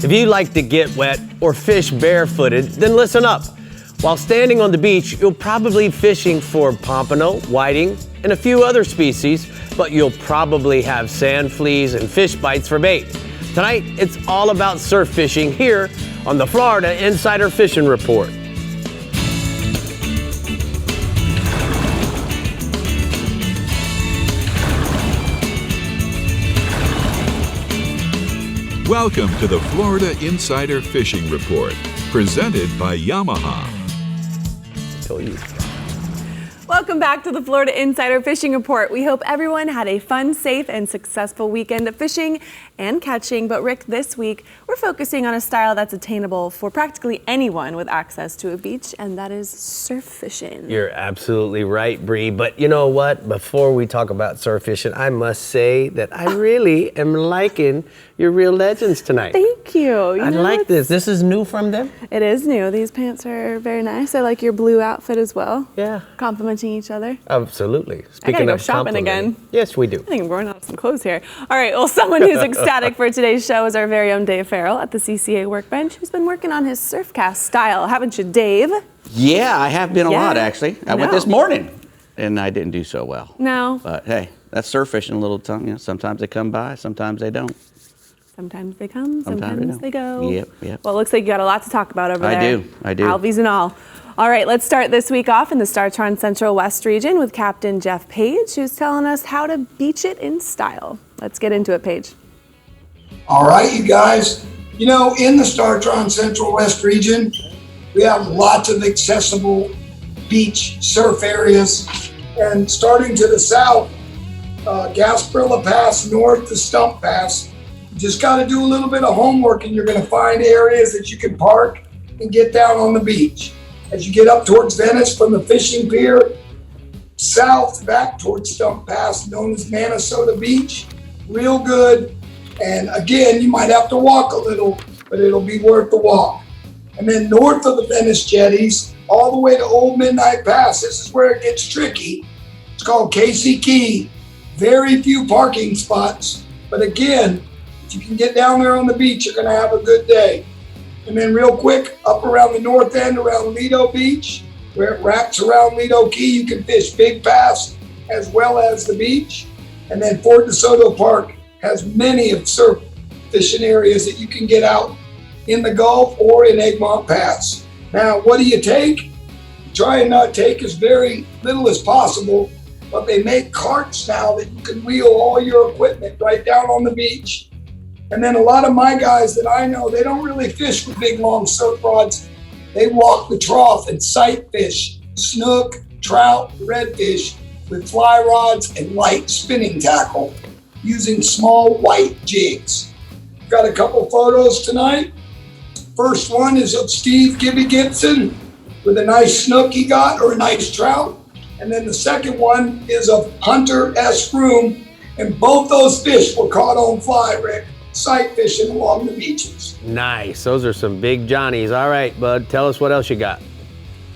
If you like to get wet or fish barefooted, then listen up. While standing on the beach, you'll probably be fishing for pompano, whiting, and a few other species, but you'll probably have sand fleas and fish bites for bait. Tonight, it's all about surf fishing here on the Florida Insider Fishing Report. Welcome to the Florida Insider Fishing Report, presented by Yamaha. Welcome back to the Florida Insider Fishing Report. We hope everyone had a fun, safe, and successful weekend of fishing and catching. But Rick, this week, we're focusing on a style that's attainable for practically anyone with access to a beach, and that is surf fishing. You're absolutely right, Brie. But you know what? Before we talk about surf fishing, I must say that I really am liking your Real Legends tonight. Thank you. I like this. This is new from them? It is new. These pants are very nice. I like your blue outfit as well. Yeah. Complimenting each other. Absolutely. I gotta go shopping again. Yes, we do. I think I'm growing out of some clothes here. All right, well, someone who's ecstatic for today's show is our very own Dave Farrell at the CCA Workbench, who's been working on his surf cast style, haven't you, Dave? Yeah, I have been a lot, actually. I went this morning, and I didn't do so well. No. But hey, that's surf fishing a little tongue. You know, sometimes they come by, sometimes they don't. Sometimes they come, sometimes they go. Yep. Well, it looks like you got a lot to talk about over there. I do. Alvies and all. All right, let's start this week off in the StarTron Central West region with Captain Jeff Page, who's telling us how to beach it in style. Let's get into it, Page. All right, you guys. You know, in the StarTron Central West region, we have lots of accessible beach surf areas. And starting to the south, Gasparilla Pass, north to Stump Pass, you just got to do a little bit of homework and you're going to find areas that you can park and get down on the beach. As you get up towards Venice from the fishing pier, south back towards Stump Pass, known as Minnesota Beach, real good. And again, you might have to walk a little, but it'll be worth the walk. And then north of the Venice jetties, all the way to Old Midnight Pass, this is where it gets tricky. It's called Casey Key. Very few parking spots, but again, if you can get down there on the beach, you're gonna have a good day. And then real quick, up around the north end, around Lido Beach, where it wraps around Lido Key, you can fish Big Pass as well as the beach. And then Fort DeSoto Park has many of surf fishing areas that you can get out in the Gulf or in Egmont Pass. Now, what do you take? Try and not take as very little as possible, but they make carts now that you can wheel all your equipment right down on the beach. And then a lot of my guys that I know, they don't really fish with big, long surf rods. They walk the trough and sight fish, snook, trout, redfish with fly rods and light spinning tackle using small white jigs. Got a couple photos tonight. First one is of Steve Gibby Gibson with a nice snook he got, or a nice trout. And then the second one is of Hunter S. Froome, and both those fish were caught on fly, Rick, sight fishing along the beaches. Nice. Those are some big Johnnies. All right, bud, tell us what else you got.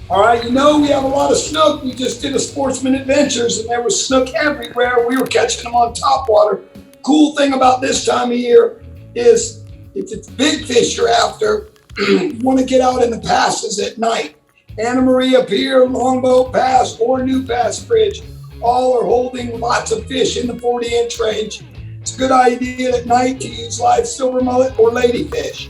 All right, you know we have a lot of snook. We just did a Sportsman Adventures, and there was snook everywhere. We were catching them on top water. Cool thing about this time of year is if it's big fish you're after, you want to get out in the passes at night. Anna Maria Pier, Longboat Pass, or New Pass Bridge, all are holding lots of fish in the 40-inch range. It's a good idea at night to use live silver mullet or ladyfish.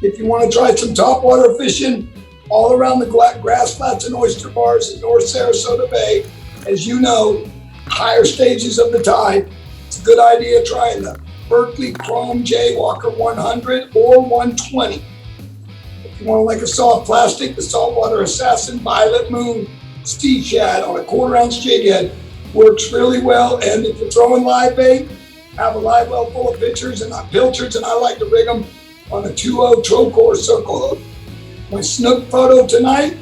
If you want to try some topwater fishing, all around the grass flats and oyster bars in North Sarasota Bay, as you know, higher stages of the tide, it's a good idea trying the Berkeley Chrome Jaywalker 100 or 120. If you want to like a soft plastic, the Saltwater Assassin Violet Moon Steve Shad on a 1/4-ounce jig head works really well. And if you're throwing live bait, have a live well full of pilchards, and I like to rig them on a 2.0 Trocor circle hook. My snook photo tonight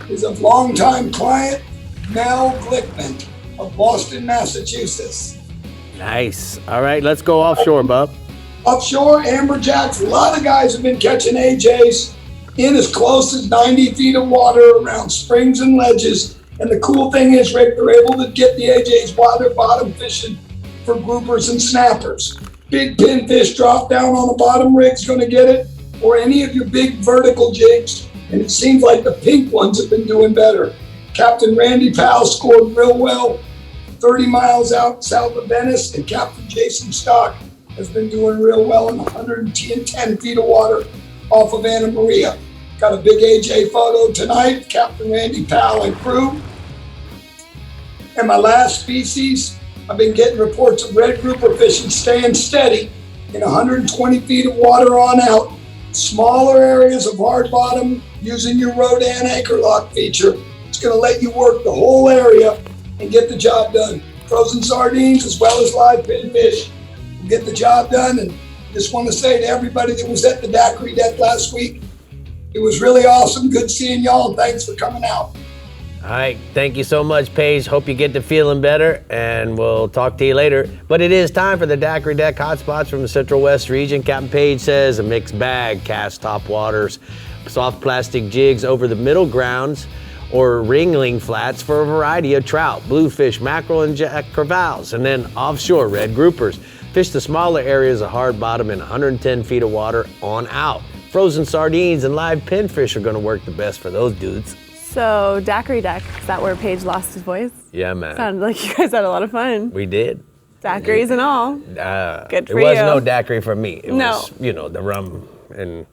is of longtime client Mel Glickman of Boston, Massachusetts. Nice. All right, let's go offshore, bub. Offshore, amberjacks, a lot of guys have been catching AJs in as close as 90 feet of water around springs and ledges. And the cool thing is, Rick, they're able to get the AJs while they're bottom fishing for groupers and snappers. Big pinfish drop down on the bottom rig's gonna get it. or any of your big vertical jigs, and it seems like the pink ones have been doing better. Captain Randy Powell scored real well 30 miles out south of Venice, and Captain Jason Stock has been doing real well in 110 feet of water off of Anna Maria. Got a big AJ photo tonight, Captain Randy Powell and crew. And my last species, I've been getting reports of red grouper fishing staying steady in 120 feet of water on out. Smaller areas of hard bottom using your Rodan anchor lock feature. It's going to let you work the whole area and get the job done. Frozen sardines as well as live pinfish will get the job done. And just want to say to everybody that was at the daiquiri deck last week, it was really awesome. Good seeing y'all, and thanks for coming out. All right, thank you so much, Paige. Hope you get to feeling better, and we'll talk to you later. But it is time for the Daiquiri Deck Hotspots from the Central West region. Captain Paige says a mixed bag, cast top waters, soft plastic jigs over the middle grounds, or ringling flats for a variety of trout, bluefish, mackerel, and jack crevalles, and then offshore red groupers. Fish the smaller areas of hard bottom in 110 feet of water on out. Frozen sardines and live pinfish are gonna work the best for those dudes. So, Daiquiri Deck, is that where Paige lost his voice? Yeah, man. Sounded like you guys had a lot of fun. We did. Daiquiris and all. Good for you. It was you. no daiquiri for me. It No. was, the rum and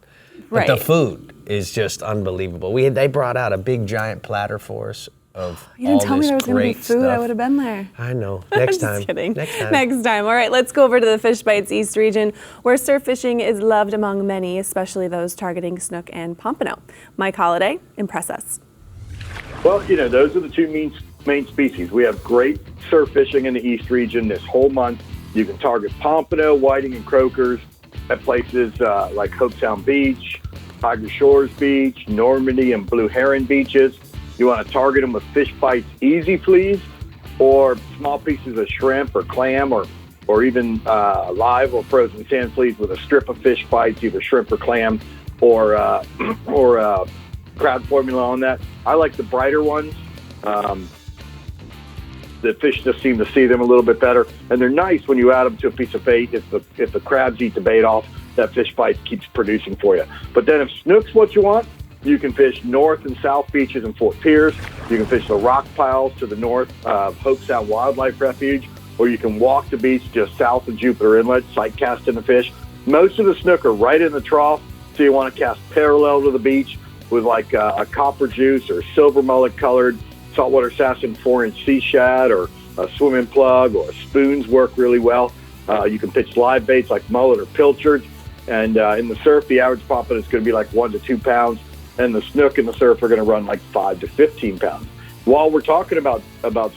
Right. but the food is just unbelievable. They brought out a big giant platter for us of You didn't all tell me this there was going to be great food. I stuff. would have been there. I know. Next time. Just kidding. Next time. Next time. All right, let's go over to the Fish Bites East region, where surf fishing is loved among many, especially those targeting snook and pompano. Mike Holliday, impress us. Well, those are the two main species. We have great surf fishing in the East region this whole month. You can target pompano, whiting, and croakers at places like Hopetown Beach, Tiger Shores Beach, Normandy, and Blue Heron beaches. You want to target them with Fish Bites Easy Fleas, or small pieces of shrimp or clam, or even live or frozen sand fleas with a strip of Fish Bites, either shrimp or clam, or crab formula on that. I like the brighter ones. The fish just seem to see them a little bit better, and they're nice when you add them to a piece of bait. If the crabs eat the bait off, that Fish Bite keeps producing for you. But then if snook's what you want, you can fish north and south beaches in Fort Pierce. You can fish the rock piles to the north of Hope Sound Wildlife Refuge, or you can walk the beach just south of Jupiter Inlet, sight casting the fish. Most of the snook are right in the trough, so you want to cast parallel to the beach with like a copper juice or silver mullet colored saltwater assassin 4-inch sea shad, or a swimming plug, or spoons work really well. You can pitch live baits like mullet or pilchards, and in the surf, the average pompano is going to be like 1 to 2 pounds, and the snook in the surf are going to run like 5 to 15 pounds. While we're talking about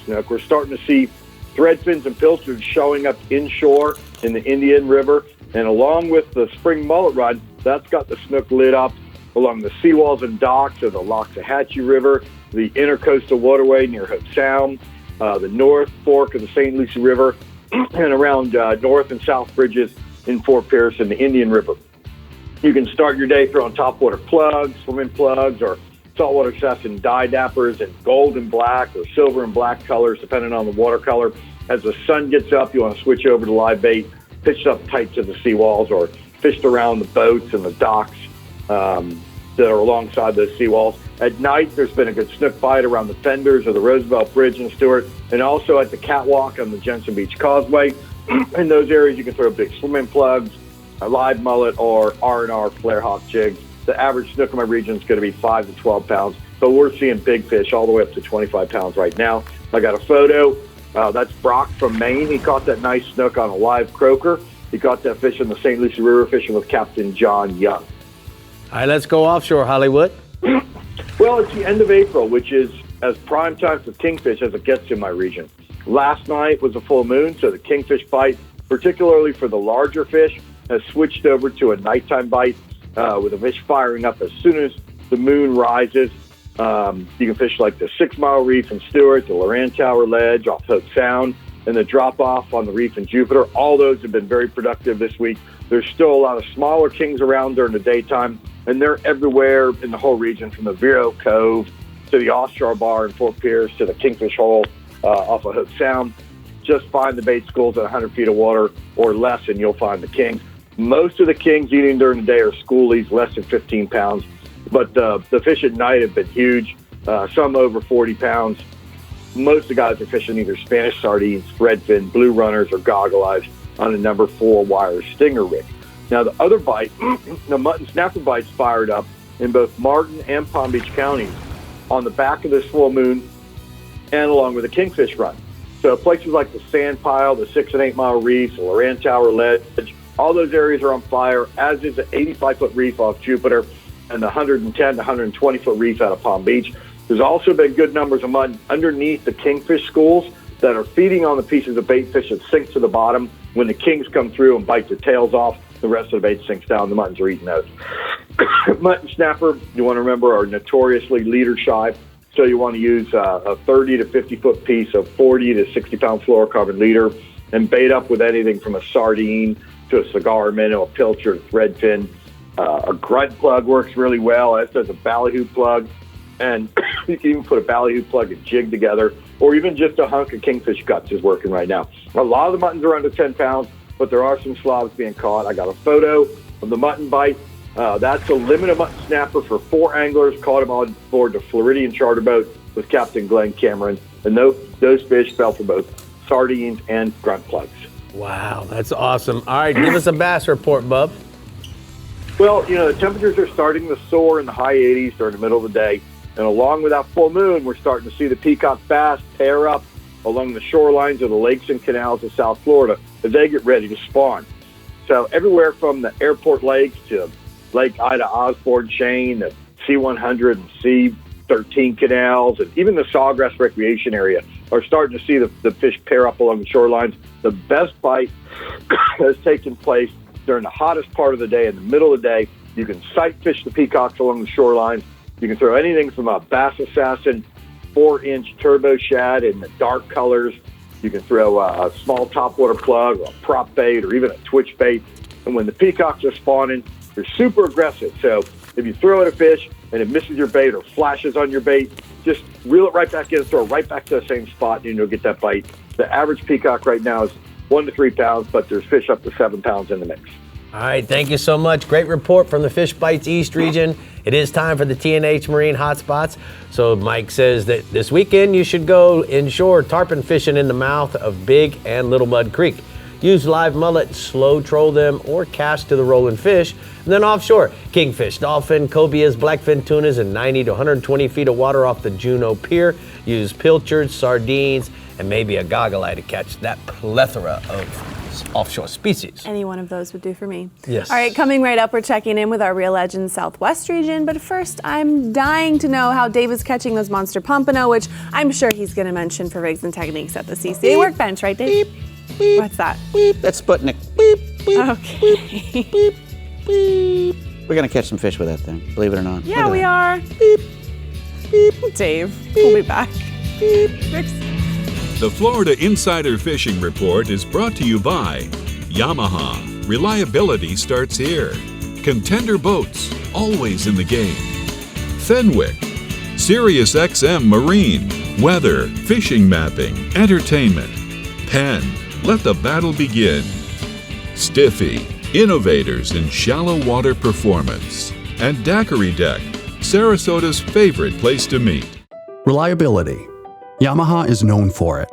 snook, we're starting to see threadfins and pilchards showing up inshore in the Indian River, and along with the spring mullet run, that's got the snook lit up along the seawalls and docks of the Loxahatchee River, the intercoastal waterway near Hope Sound, the North Fork of the St. Lucie River, and around North and South Bridges in Fort Pierce and the Indian River. You can start your day throwing topwater plugs, swimming plugs, or saltwater assassin dye dappers in gold and black or silver and black colors, depending on the watercolor. As the sun gets up, you want to switch over to live bait, pitched up tight to the seawalls, or fished around the boats and the docks that are alongside those seawalls. At night, there's been a good snook bite around the fenders of the Roosevelt Bridge in Stewart, and also at the catwalk on the Jensen Beach Causeway. In those areas, you can throw big swimming plugs, a live mullet, or R&R flare hawk jigs. The average snook in my region is going to be 5 to 12 pounds, but we're seeing big fish all the way up to 25 pounds right now. I got a photo. That's Brock from Maine. He caught that nice snook on a live croaker. He caught that fish in the St. Lucie River fishing with Captain John Young. All right, let's go offshore, Hollywood. Well, it's the end of April, which is as prime time for kingfish as it gets in my region. Last night was a full moon, so the kingfish bite, particularly for the larger fish, has switched over to a nighttime bite with the fish firing up as soon as the moon rises. You can fish like the 6 Mile Reef in Stewart, the Loran Tower Ledge off Hope Sound, and the drop-off on the reef in Jupiter. All those have been very productive this week. There's still a lot of smaller kings around during the daytime, and they're everywhere in the whole region, from the Vero Cove to the Offshore Bar in Fort Pierce to the Kingfish Hole off of Hope Sound. Just find the bait schools at 100 feet of water or less, and you'll find the kings. Most of the kings eating during the day are schoolies, less than 15 pounds. But the fish at night have been huge, some over 40 pounds. Most of the guys are fishing either Spanish sardines, redfin, blue runners, or goggle eyes on a number 4 wire stinger rig. Now, the other bite, the mutton snapper bite's fired up in both Martin and Palm Beach counties on the back of this full moon and along with the kingfish run. So places like the Sand Pile, the 6 and 8 mile reefs, the Loran Tower Ledge, all those areas are on fire, as is the 85-foot reef off Jupiter and the 110 to 120-foot reef out of Palm Beach. There's also been good numbers of mutton underneath the kingfish schools that are feeding on the pieces of bait fish that sink to the bottom. When the kings come through and bite their tails off, the rest of the bait sinks down. The muttons are eating those. Mutton snapper, you want to remember, are notoriously leader shy. So you want to use a 30 to 50-foot piece of 40 to 60-pound fluorocarbon leader and bait up with anything from a sardine to a cigar minnow, a pilchard, a threadfin. A grunt plug works really well, as does a ballyhoo plug. And you can even put a ballyhoo plug and jig together, or even just a hunk of kingfish guts is working right now. A lot of the muttons are under 10 pounds, but there are some slobs being caught. I got a photo of the mutton bite. That's a limited mutton snapper for 4 anglers. Caught him on board the Floridian charter boat with Captain Glenn Cameron. And those fish fell for both sardines and grunt plugs. Wow, that's awesome. All right, give us a bass report, bub. Well, the temperatures are starting to soar in the high 80s during the middle of the day. And along with that full moon, we're starting to see the peacock bass pair up along the shorelines of the lakes and canals of South Florida as they get ready to spawn. So everywhere from the airport lakes to Lake Ida Osborne Chain, the C100 and C13 canals, and even the Sawgrass Recreation Area are starting to see the fish pair up along the shorelines. The best bite has taken place during the hottest part of the day, in the middle of the day. You can sight fish the peacocks along the shorelines. You can throw anything from a Bass Assassin 4-inch turbo shad in the dark colors. You can throw a small topwater plug or a prop bait or even a twitch bait. And when the peacocks are spawning, they're super aggressive. So if you throw at a fish and it misses your bait or flashes on your bait, just reel it right back in, throw it right back to the same spot, and you'll get that bite. The average peacock right now is 1 to 3 pounds, but there's fish up to 7 pounds in the mix. All right, thank you so much. Great report from the Fish Bites East region. It is time for the T&H Marine Hotspots. So Mike says that this weekend you should go inshore tarpon fishing in the mouth of Big and Little Mud Creek. Use live mullet, slow troll them, or cast to the rolling fish. And then offshore, kingfish, dolphin, cobias, blackfin tunas, and 90 to 120 feet of water off the Juneau Pier. Use pilchards, sardines, and maybe a goggle eye to catch that plethora of offshore species. Any one of those would do for me. Yes. All right, coming right up, we're checking in with our Real Legends Southwest region. But first, I'm dying to know how Dave is catching those monster pompano, which I'm sure he's going to mention for rigs and techniques at the CCA workbench, right, Dave? Beep, beep, what's that? Beep. That's Sputnik. Beep, beep, Okay. beep, beep, beep. We're going to catch some fish with that thing, believe it or not. Yeah, we are. Beep, beep. Dave, we'll be back. Beep. Rick's- The Florida Insider Fishing Report is brought to you by Yamaha. Reliability starts here. Contender Boats, always in the game. Fenwick. SiriusXM Marine. Weather, fishing mapping, entertainment. Penn. Let the battle begin. Stiffy. Innovators in shallow water performance. And Daiquiri Deck. Sarasota's favorite place to meet. Reliability. Yamaha is known for it.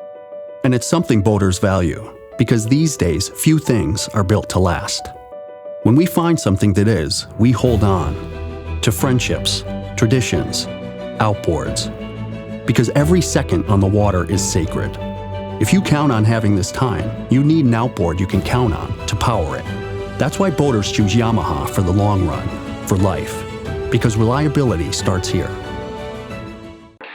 And it's something boaters value, because these days, few things are built to last. When we find something that is, we hold on to friendships, traditions, outboards. Because every second on the water is sacred. If you count on having this time, you need an outboard you can count on to power it. That's why boaters choose Yamaha for the long run, for life. Because reliability starts here.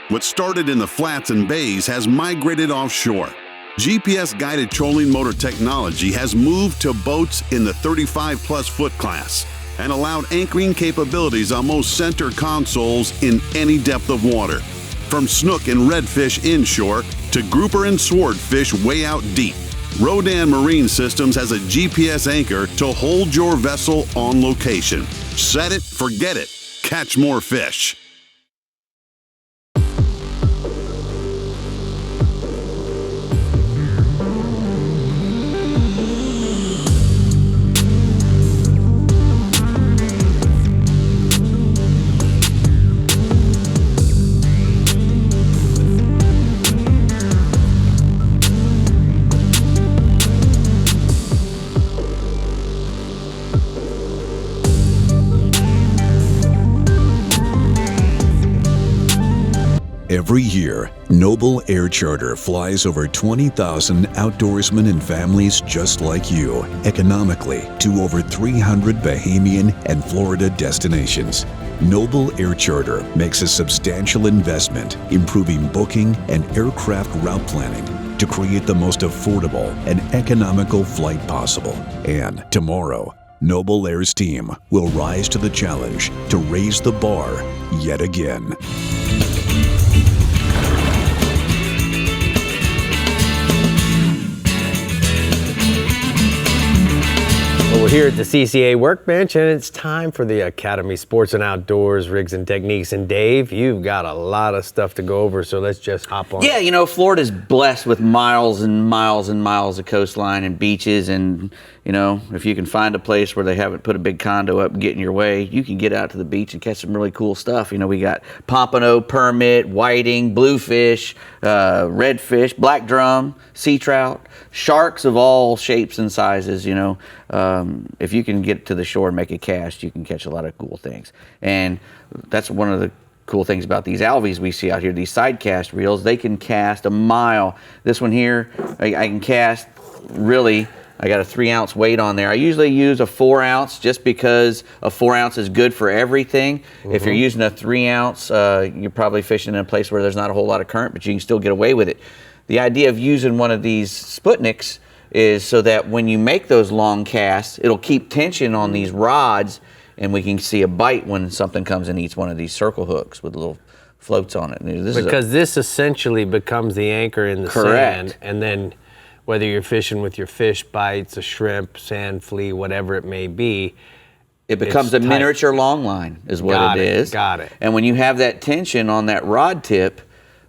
What started in the flats and bays has migrated offshore. GPS-guided trolling motor technology has moved to boats in the 35-plus foot class and allowed anchoring capabilities on most center consoles in any depth of water. From snook and redfish inshore to grouper and swordfish way out deep, Rodan Marine Systems has a GPS anchor to hold your vessel on location. Set it, forget it, catch more fish. Every year, Noble Air Charter flies over 20,000 outdoorsmen and families just like you economically to over 300 Bahamian and Florida destinations. Noble Air Charter makes a substantial investment improving booking and aircraft route planning to create the most affordable and economical flight possible. And tomorrow, Noble Air's team will rise to the challenge to raise the bar yet again. Well, we're here at the CCA workbench, and it's time for the Academy Sports and Outdoors Rigs and Techniques. And Dave, you've got a lot of stuff to go over, so let's just hop on. Yeah, you know, Florida's blessed with miles and miles and miles of coastline and beaches, and you know, if you can find a place where they haven't put a big condo up and get in your way, you can get out to the beach and catch some really cool stuff. You know, we got pompano, permit, whiting, bluefish, redfish, black drum, sea trout, sharks of all shapes and sizes. You know, if you can get to the shore and make a cast, you can catch a lot of cool things. And that's one of the cool things about these Alvies we see out here, these side cast reels. They can cast a mile. This one here, I can cast really, I got a 3-ounce weight on there. I usually use a 4-ounce just because a 4-ounce is good for everything. Mm-hmm. If you're using a 3-ounce, you're probably fishing in a place where there's not a whole lot of current, but you can still get away with it. The idea of using one of these Sputniks is so that when you make those long casts, it'll keep tension on these rods, and we can see a bite when something comes and eats one of these circle hooks with little floats on it. This essentially becomes the anchor in the sand, and then whether you're fishing with your fish bites, a shrimp, sand flea, whatever it may be, it becomes a miniature long line is what it is. Got it. And when you have that tension on that rod tip,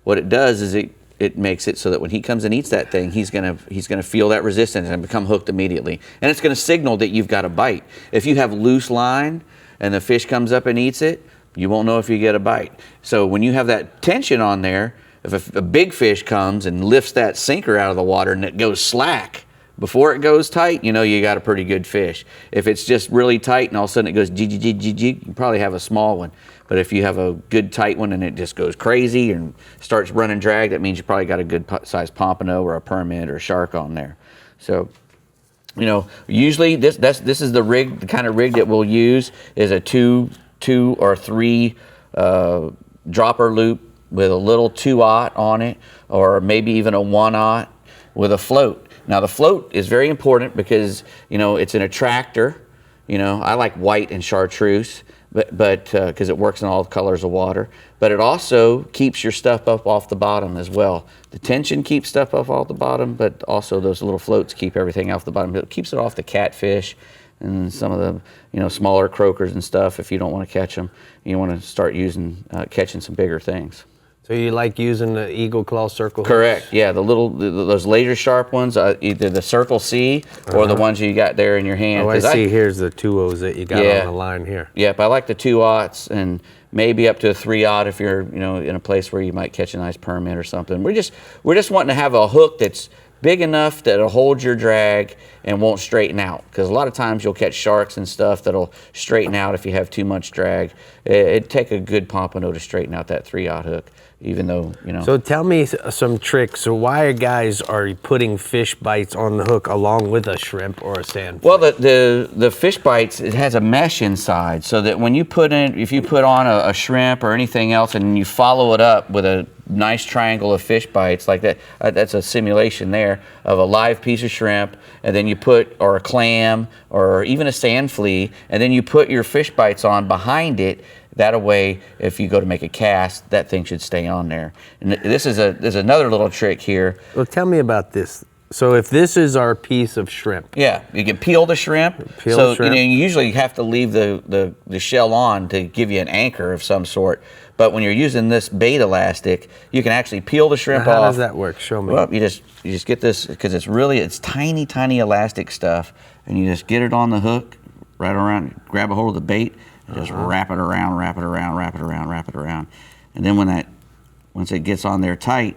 what it does is it makes it so that when he comes and eats that thing, he's gonna feel that resistance and become hooked immediately. And it's gonna signal that you've got a bite. If you have loose line and the fish comes up and eats it, you won't know if you get a bite. So when you have that tension on there, if a big fish comes and lifts that sinker out of the water and it goes slack before it goes tight, you know you got a pretty good fish. If it's just really tight and all of a sudden it goes jig, you probably have a small one. But if you have a good tight one and it just goes crazy and starts running drag, that means you probably got a good size pompano or a permit or a shark on there. So, you know, usually this is the rig, the kind of rig that we'll use is a two or three dropper loop with a little 2/0 on it, or maybe even a 1/0 with a float. Now the float is very important because, you know, it's an attractor. You know, I like white and chartreuse, but because it works in all colors of water. But it also keeps your stuff up off the bottom as well. The tension keeps stuff up off the bottom, but also those little floats keep everything off the bottom. It keeps it off the catfish and some of the, you know, smaller croakers and stuff. If you don't want to catch them, you want to start using catching some bigger things. So you like using the Eagle Claw circle hooks? Correct. Yeah, those laser sharp ones, either the Circle C or the ones you got there in your hand. Oh, I see. Here's the 2/0s that you got on the line here. Yep, I like the 2/0s and maybe up to a 3/0 if you're, you know, in a place where you might catch a nice permit or something. We're just wanting to have a hook that's big enough that it'll hold your drag and won't straighten out. Because a lot of times you'll catch sharks and stuff that'll straighten out if you have too much drag. It'd take a good pompano to straighten out that 3/0 hook, even though, you know. So tell me some tricks. So why guys are putting fish bites on the hook along with a shrimp or a sand? Well, the fish bites, it has a mesh inside, so that when you if you put on a shrimp or anything else and you follow it up with a nice triangle of fish bites like that, that's a simulation there of a live piece of shrimp, and then you put, or a clam, or even a sand flea, and then you put your fish bites on behind it. That way, if you go to make a cast, that thing should stay on there. And there's another little trick here. Well, tell me about this. So if this is our piece of shrimp. Yeah, you can peel the shrimp. You know, you usually have to leave the shell on to give you an anchor of some sort. But when you're using this bait elastic, you can actually peel the shrimp off. How does that work? Show me. Well, you just get this, because it's tiny, tiny elastic stuff, and you just get it on the hook, right around, grab a hold of the bait, and just wrap it around, wrap it around, wrap it around, wrap it around. And then once it gets on there tight,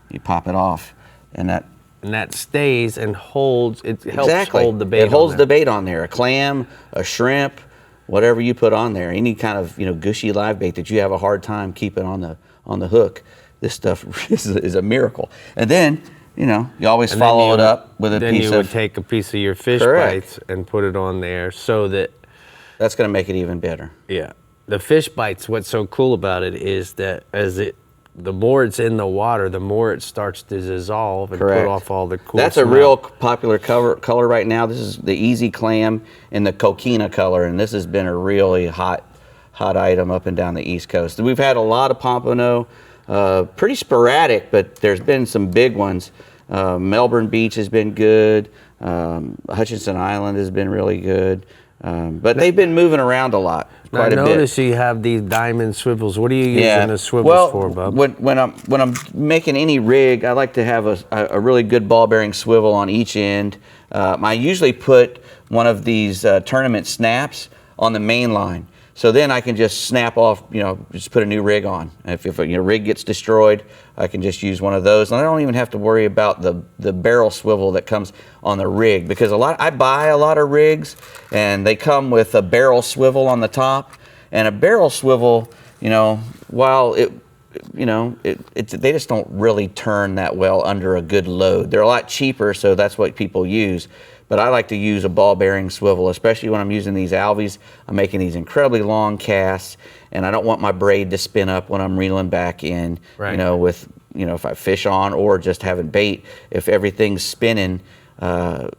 you pop it off, and that stays and holds. It helps hold the bait. It holds the bait on there. A clam, a shrimp, whatever you put on there, any kind of, you know, gushy live bait that you have a hard time keeping on the hook, this stuff is a miracle. And then, you always And follow then it up with a then piece you would of. take a piece of your fish Correct. bites and put it on there so that, That's going to make it even better. yeah. The fish bites, what's so cool about it is that the more it's in the water, the more it starts to dissolve and Correct. put off all the cool That's a smell. real popular color right now. This is the Easy Clam in the coquina color, and this has been a really hot item up and down the East Coast. We've had a lot of pompano, pretty sporadic, but there's been some big ones. Melbourne Beach has been good. Hutchinson Island has been really good. But they've been moving around a lot, Now, quite a bit. notice you have these diamond swivels. What are you using the swivels for, Bub? When I'm making any rig, I like to have a really good ball bearing swivel on each end. I usually put one of these tournament snaps on the main line. So then I can just snap off, just put a new rig on. If a rig gets destroyed, I can just use one of those. And I don't even have to worry about the barrel swivel that comes on the rig, because I buy a lot of rigs and they come with a barrel swivel on the top. And a barrel swivel, while they just don't really turn that well under a good load. They're a lot cheaper, so that's what people use. But I like to use a ball bearing swivel, especially when I'm using these alvies. I'm making these incredibly long casts, and I don't want my braid to spin up when I'm reeling back in. Right. If I fish on or just having bait, if everything's spinning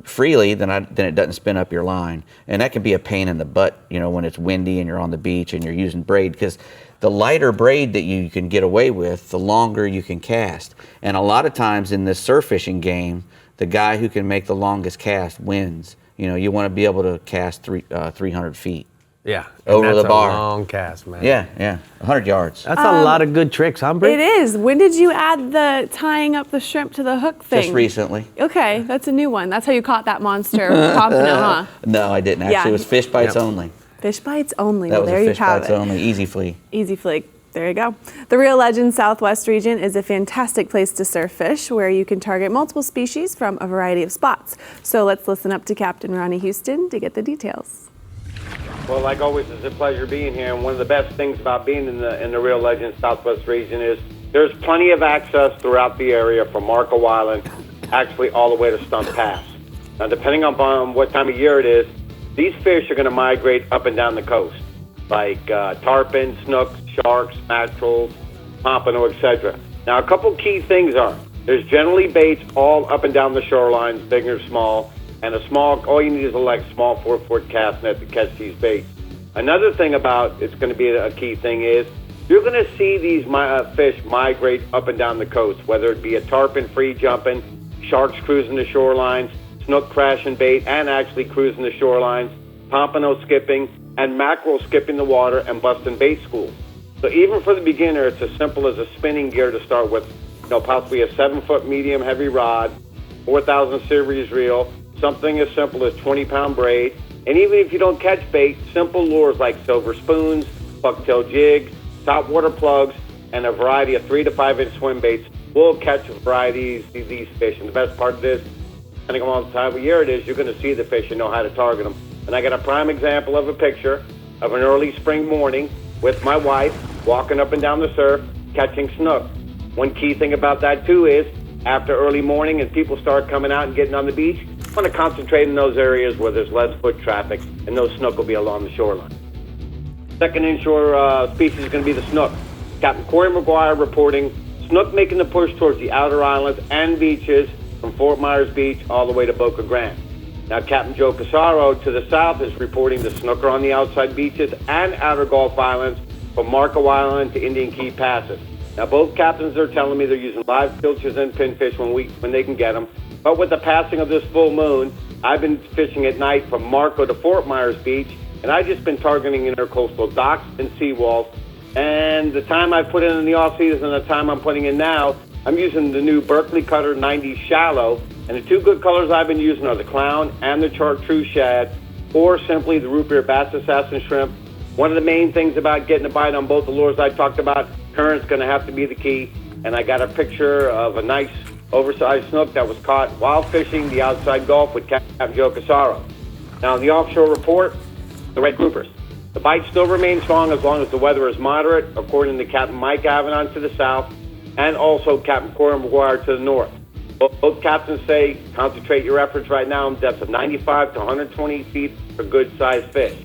freely, then it doesn't spin up your line, and that can be a pain in the butt. When it's windy and you're on the beach and you're using braid, because the lighter braid that you can get away with, the longer you can cast. And a lot of times in this surf fishing game, the guy who can make the longest cast wins. You want to be able to cast 300 feet. Yeah. Over that's the bar. A long cast, man. Yeah, 100 yards. That's a lot of good tricks, huh, Brie? It is. When did you add the tying up the shrimp to the hook thing? Just recently. Okay, that's a new one. That's how you caught that monster pompano, huh? No, I didn't. Actually, Yeah. it was fish bites only. Fish bites only. That Well, was there a you fish have bites it. only, easy flea. Easy Flick. There you go. The Real Legend Southwest region is a fantastic place to surf fish, where you can target multiple species from a variety of spots. So let's listen up to Captain Ronnie Houston to get the details. Well, like always, it's a pleasure being here. And one of the best things about being in the Real Legend Southwest region is there's plenty of access throughout the area from Marco Island, actually all the way to Stunt Pass. Now, depending on what time of year it is, these fish are going to migrate up and down the coast, like tarpon, snooks, sharks, mackerels, pompano, etc. Now, a couple key things are there's generally baits all up and down the shorelines, big or small, and all you need is a small 4-foot cast net to catch these baits. Another thing it's going to be a key thing is you're going to see these fish migrate up and down the coast, whether it be a tarpon free jumping, sharks cruising the shorelines, snook crashing bait and actually cruising the shorelines, pompano skipping, and mackerel skipping the water and busting bait schools. So even for the beginner, it's as simple as a spinning gear to start with, possibly a 7-foot medium heavy rod, 4,000 series reel, something as simple as 20-pound braid, and even if you don't catch bait, simple lures like silver spoons, bucktail jigs, topwater plugs, and a variety of 3 to 5 inch swim baits will catch a variety of these fish. And the best part of this, depending on the time of year it is, you're going to see the fish and know how to target them. And I got a prime example of a picture of an early spring morning with my wife walking up and down the surf, catching snook. One key thing about that too is after early morning and people start coming out and getting on the beach, I want to concentrate in those areas where there's less foot traffic, and those snook will be along the shoreline. Second inshore species is going to be the snook. Captain Corey McGuire reporting snook making the push towards the outer islands and beaches from Fort Myers Beach all the way to Boca Grande. Now, Captain Joe Casaro to the south is reporting the snook are on the outside beaches and outer Gulf Islands from Marco Island to Indian Key Passes. Now, both captains are telling me they're using live pilchards and pinfish when they can get them. But with the passing of this full moon, I've been fishing at night from Marco to Fort Myers Beach, and I've just been targeting intercoastal docks and seawalls. And the time I put in the off season and the time I'm putting in now, I'm using the new Berkeley Cutter 90 Shallow, and the two good colors I've been using are the clown and the chartreuse shad, or simply the root beer bass assassin shrimp. One of the main things about getting a bite on both the lures I talked about, current's going to have to be the key. And I got a picture of a nice oversized snook that was caught while fishing the outside Gulf with Captain Joe Casaro. Now, in the offshore report, the red groupers. The bite still remains strong as long as the weather is moderate, according to Captain Mike Avedon to the south. and also Captain Corey McGuire to the north. Both captains say concentrate your efforts right now in depths of 95 to 120 feet for good-sized fish.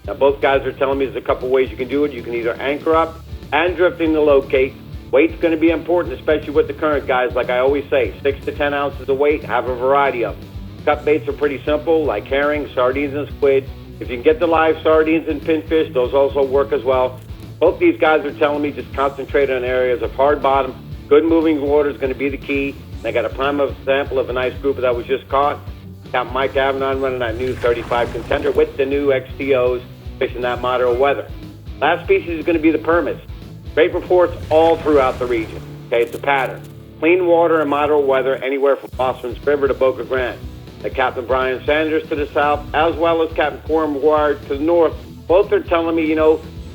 Now, both guys are telling me there's a couple ways you can do it. You can either anchor up and drifting to locate. Weight's going to be important, especially with the current guys. Like I always say, 6 to 10 ounces of weight, have a variety of them. Cut baits are pretty simple, like herring, sardines, and squid. If you can get the live sardines and pinfish, those also work as well. Both these guys are telling me just concentrate on areas of hard bottom. Good moving water is going to be the key. They got a prime example of a nice grouper that was just caught. Got Mike Avanon running that new 35 contender with the new XTOs, fishing that moderate weather. Last species is going to be the permits. Great reports all throughout the region. Okay, it's a pattern. Clean water and moderate weather anywhere from Boston's River to Boca Grande. The Captain Brian Sanders to the south, as well as Captain Corey McGuire to the north. Both are telling me,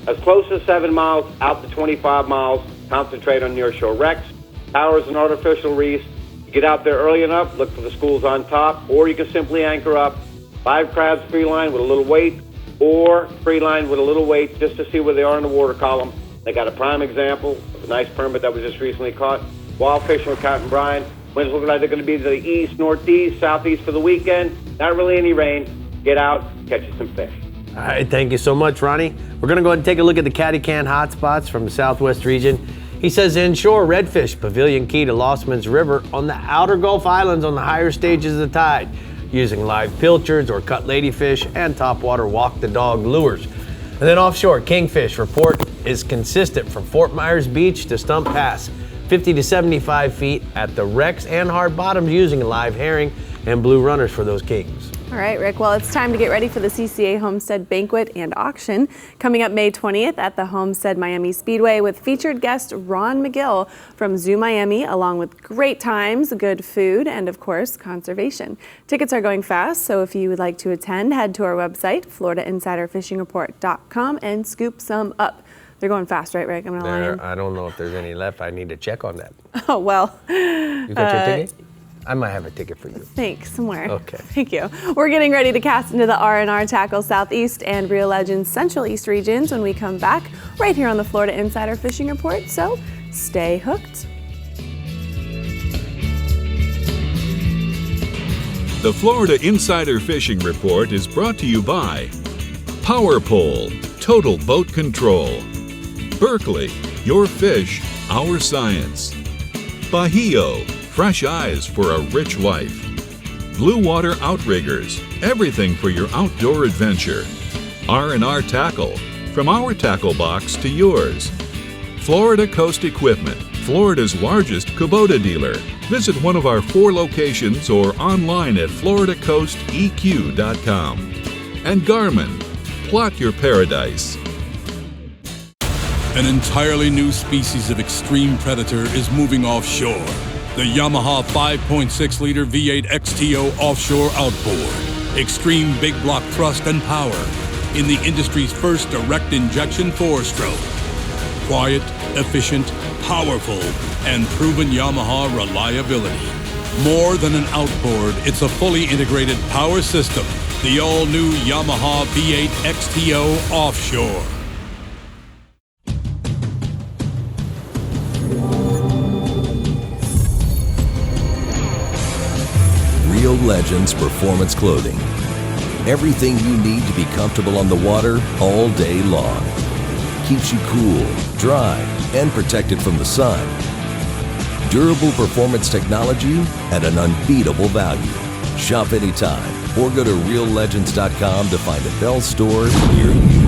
as close as 7 miles out to 25 miles, concentrate on nearshore wrecks, towers, and artificial reefs. You get out there early enough, look for the schools on top, or you can simply anchor up live crabs free line with a little weight, or free line with a little weight just to see where they are in the water column. They got a prime example of a nice permit that was just recently caught. Wild fishing with Captain Brian. Winds look like they're going to be to the east, northeast, southeast for the weekend. Not really any rain. Get out, catch you some fish. All right, thank you so much, Ronnie. We're going to go ahead and take a look at the Catty Can hotspots from the Southwest region. He says inshore redfish, Pavilion Key to Lossman's River on the outer Gulf Islands on the higher stages of the tide, using live pilchards or cut ladyfish and topwater walk the dog lures. And then offshore, kingfish report is consistent from Fort Myers Beach to Stump Pass, 50 to 75 feet at the wrecks and hard bottoms using live herring and blue runners for those kings. All right, Rick, well, it's time to get ready for the CCA Homestead Banquet and Auction coming up May 20th at the Homestead Miami Speedway with featured guest Ron McGill from Zoo Miami, along with great times, good food, and of course, conservation. Tickets are going fast, so if you would like to attend, head to our website, FloridaInsiderFishingReport.com, and scoop some up. They're going fast, right, Rick? I'm not lying. I don't know if there's any left. I need to check on that. Oh, well. You got your ticket? I might have a ticket for you. Thanks, somewhere. Okay. Thank you. We're getting ready to cast into the R&R Tackle Southeast and Real Legends Central East regions when we come back right here on the Florida Insider Fishing Report, so stay hooked. The Florida Insider Fishing Report is brought to you by Power Pole, Total Boat Control, Berkeley, your fish, our science, Bajío, fresh eyes for a rich life, Blue Water Outriggers, everything for your outdoor adventure, R&R Tackle, from our tackle box to yours, Florida Coast Equipment, Florida's largest Kubota dealer. Visit one of our 4 locations or online at floridacoasteq.com. And Garmin, plot your paradise. An entirely new species of extreme predator is moving offshore. The Yamaha 5.6-liter V8 XTO offshore outboard. Extreme big block thrust and power in the industry's first direct injection 4-stroke. Quiet, efficient, powerful, and proven Yamaha reliability. More than an outboard, it's a fully integrated power system. The all-new Yamaha V8 XTO offshore. Real Legends Performance Clothing. Everything you need to be comfortable on the water all day long. Keeps you cool, dry, and protected from the sun. Durable performance technology at an unbeatable value. Shop anytime or go to reallegends.com to find a Bell store near you.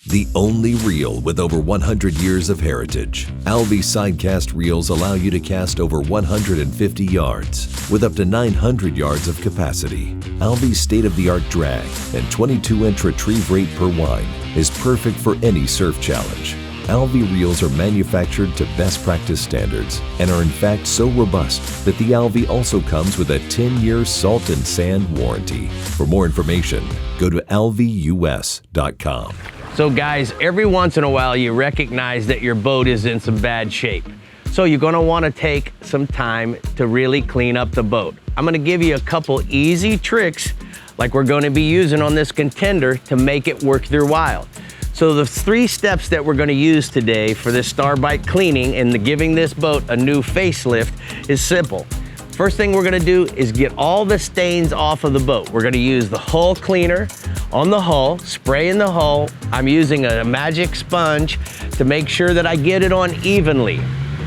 The only reel with over 100 years of heritage. Alvi Sidecast reels allow you to cast over 150 yards with up to 900 yards of capacity. Alvi's state-of-the-art drag and 22-inch retrieve rate per wind is perfect for any surf challenge. Alvi reels are manufactured to best practice standards and are in fact so robust that the Alvi also comes with a 10-year salt and sand warranty. For more information, go to alvius.com. So guys, every once in a while you recognize that your boat is in some bad shape. So you're gonna wanna take some time to really clean up the boat. I'm gonna give you a couple easy tricks like we're gonna be using on this contender to make it worth your while. So So the 3 steps that we're gonna use today for this Starbite cleaning and giving this boat a new facelift is simple. First thing we're gonna do is get all the stains off of the boat. We're gonna use the hull cleaner on the hull, spray in the hull. I'm using a magic sponge to make sure that I get it on evenly.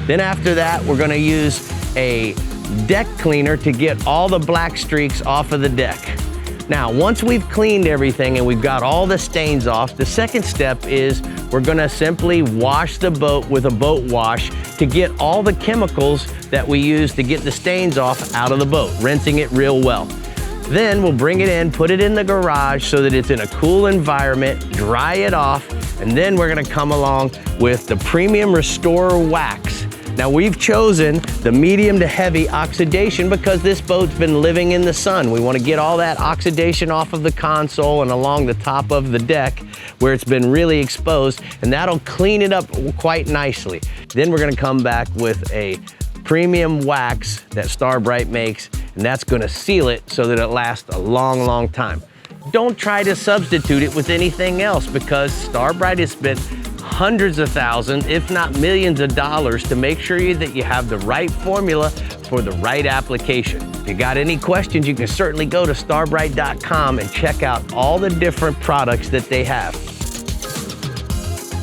Then after that, we're gonna use a deck cleaner to get all the black streaks off of the deck. Now, once we've cleaned everything and we've got all the stains off, the second step is we're gonna simply wash the boat with a boat wash to get all the chemicals that we use to get the stains off out of the boat, rinsing it real well. Then we'll bring it in, put it in the garage so that it's in a cool environment, dry it off, and then we're gonna come along with the Premium Restorer Wax. Now we've chosen the medium to heavy oxidation because this boat's been living in the sun. We want to get all that oxidation off of the console and along the top of the deck where it's been really exposed, and that'll clean it up quite nicely. Then we're going to come back with a premium wax that Starbright makes, and that's going to seal it so that it lasts a long, long time. Don't try to substitute it with anything else because Starbright has spent hundreds of thousands, if not millions of dollars to make sure that you have the right formula for the right application. If you got any questions, you can certainly go to starbright.com and check out all the different products that they have.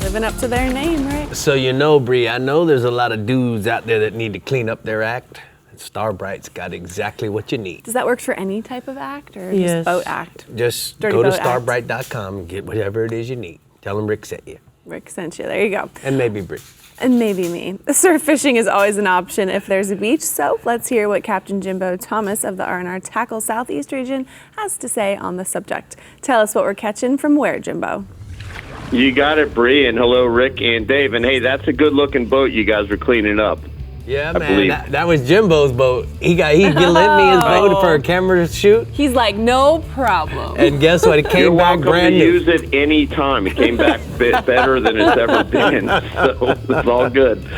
Living up to their name, right? So you know, Brie, I know there's a lot of dudes out there that need to clean up their act. Starbright's got exactly what you need. Does that work for any type of act or just boat act? Just Dirty go to boat act. starbright.com and get whatever it is you need. Tell them Rick sent you. Rick sent you, there you go. And maybe Brie. And maybe me. Surf fishing is always an option if there's a beach, so let's hear what Captain Jimbo Thomas of the R&R Tackle Southeast region has to say on the subject. Tell us what we're catching from where, Jimbo? You got it, Bree, and hello, Rick and Dave. And hey, that's a good-looking boat you guys were cleaning up. Yeah, man, that was Jimbo's boat. He lent me his boat for a camera shoot. He's like, no problem. And guess what? It came You're back welcome brand to new. use it any time. It came back better than it's ever been. So it's all good.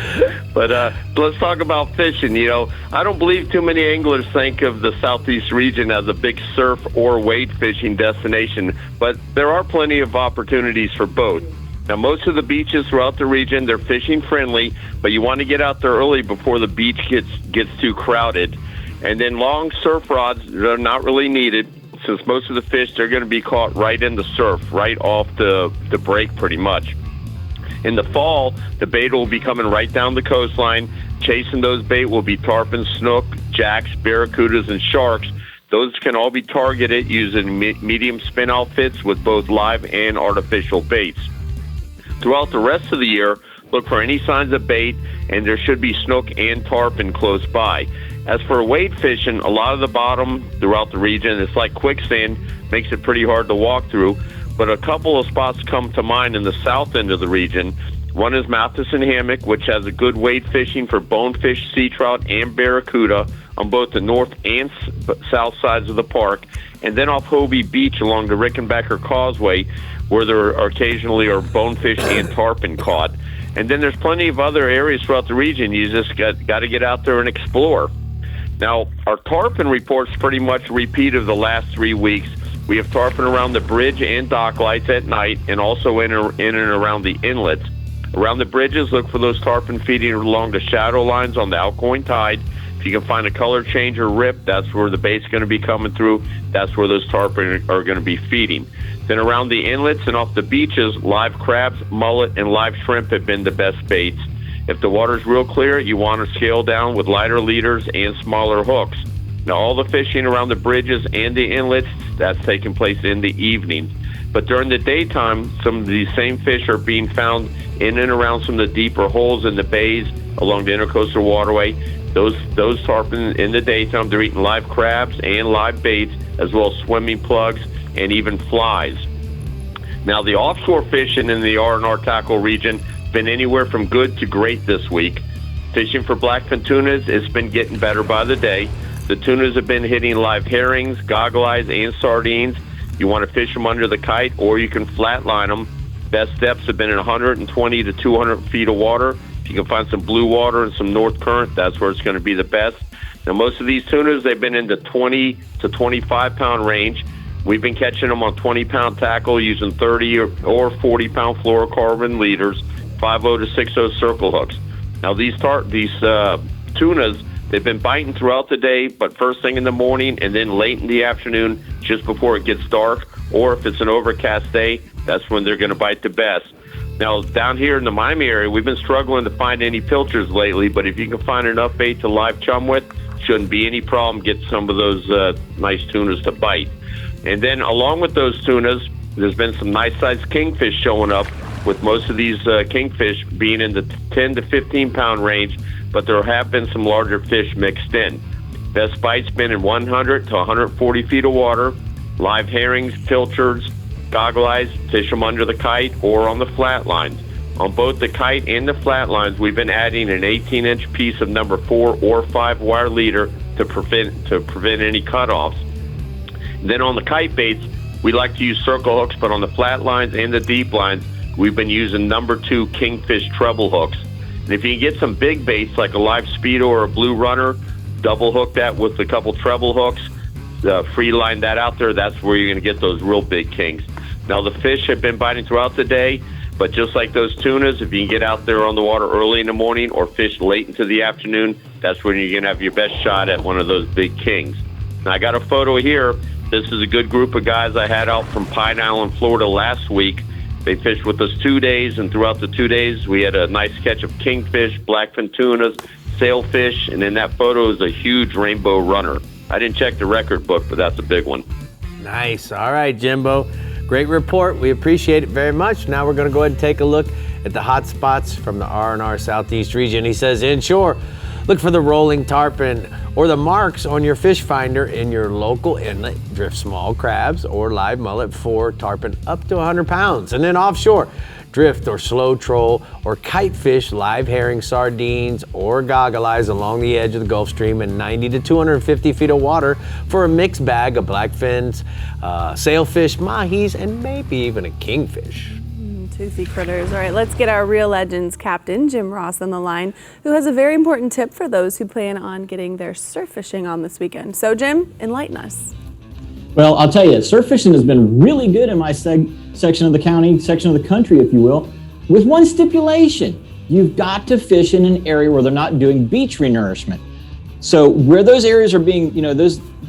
But let's talk about fishing. You know, I don't believe too many anglers think of the Southeast region as a big surf or wade fishing destination, but there are plenty of opportunities for both. Now, most of the beaches throughout the region, they're fishing friendly, but you want to get out there early before the beach gets too crowded. And then long surf rods, they're not really needed, since most of the fish, they're going to be caught right in the surf, right off the break pretty much. In the fall, the bait will be coming right down the coastline. Chasing those bait will be tarpon, snook, jacks, barracudas, and sharks. Those can all be targeted using medium spin outfits with both live and artificial baits. Throughout the rest of the year, look for any signs of bait, and there should be snook and tarpon close by. As for wade fishing, a lot of the bottom throughout the region, it's like quicksand, makes it pretty hard to walk through, but a couple of spots come to mind in the south end of the region. One is Matheson Hammock, which has a good wade fishing for bonefish, sea trout, and barracuda on both the north and south sides of the park, and then off Hobie Beach along the Rickenbacker Causeway, where there occasionally are bonefish and tarpon caught. And then there's plenty of other areas throughout the region. You just got to get out there and explore. Now, our tarpon report's pretty much a repeat of the last 3 weeks. We have tarpon around the bridge and dock lights at night, and also in and around the inlets. Around the bridges, look for those tarpon feeding along the shadow lines on the outgoing tide. If you can find a color change or rip, that's where the bait's going to be coming through. That's where those tarpon are going to be feeding. Then around the inlets and off the beaches, live crabs, mullet, and live shrimp have been the best baits. If the water's real clear, you want to scale down with lighter leaders and smaller hooks. Now, all the fishing around the bridges and the inlets, that's taking place in the evening. But during the daytime, some of these same fish are being found in and around some of the deeper holes in the bays along the Intercoastal Waterway. Those tarpon in the daytime, they're eating live crabs and live baits, as well as swimming plugs and even flies. Now, the offshore fishing in the R&R Tackle region has been anywhere from good to great this week. Fishing for blackfin tunas, it's been getting better by the day. The tunas have been hitting live herrings, goggle eyes, and sardines. You want to fish them under the kite, or you can flatline them. Best depths have been in 120 to 200 feet of water. If you can find some blue water and some north current, that's where it's going to be the best. Now, most of these tunas, they've been in the 20 to 25 pound range. We've been catching them on 20-pound tackle using 30 or 40-pound fluorocarbon leaders, 5.0 to 6.0 circle hooks. Now these tunas, they've been biting throughout the day, but first thing in the morning and then late in the afternoon, just before it gets dark, or if it's an overcast day, that's when they're going to bite the best. Now, down here in the Miami area, we've been struggling to find any pilchers lately, but if you can find enough bait to live chum with, shouldn't be any problem getting some of those nice tunas to bite. And then along with those tunas, there's been some nice-sized kingfish showing up, with most of these kingfish being in the 10 to 15-pound range, but there have been some larger fish mixed in. Best bite's been in 100 to 140 feet of water, live herrings, pilchards, goggle eyes, fish them under the kite or on the flat lines. On both the kite and the flat lines, we've been adding an 18-inch piece of number 4 or 5 wire leader to prevent any cutoffs. Then on the kite baits, we like to use circle hooks, but on the flat lines and the deep lines, we've been using number 2 kingfish treble hooks. And if you can get some big baits like a live speedo or a blue runner, double hook that with a couple treble hooks, free line that out there, that's where you're going to get those real big kings. Now the fish have been biting throughout the day, but just like those tunas, if you can get out there on the water early in the morning or fish late into the afternoon, that's when you're going to have your best shot at one of those big kings. Now I got a photo here. This is a good group of guys I had out from Panhandle in Florida last week. They fished with us 2 days, and throughout the 2 days, we had a nice catch of kingfish, blackfin tunas, sailfish, and in that photo is a huge rainbow runner. I didn't check the record book, but that's a big one. Nice. All right, Jimbo. Great report. We appreciate it very much. Now we're going to go ahead and take a look at the hot spots from the R&R Southeast region. He says, inshore, look for the rolling tarpon or the marks on your fish finder in your local inlet. Drift small crabs or live mullet for tarpon up to 100 pounds. And then offshore, drift or slow troll or kite fish, live herring, sardines, or goggle eyes along the edge of the Gulf Stream in 90 to 250 feet of water for a mixed bag of blackfins, sailfish, mahis, and maybe even a kingfish. Toothy critters. All right, let's get our Real Legends captain, Jim Ross, on the line, who has a very important tip for those who plan on getting their surf fishing on this weekend. So, Jim, enlighten us. Well, I'll tell you, surf fishing has been really good in my section of the county, section of the country, if you will, with one stipulation. You've got to fish in an area where they're not doing beach renourishment. So where those areas are being,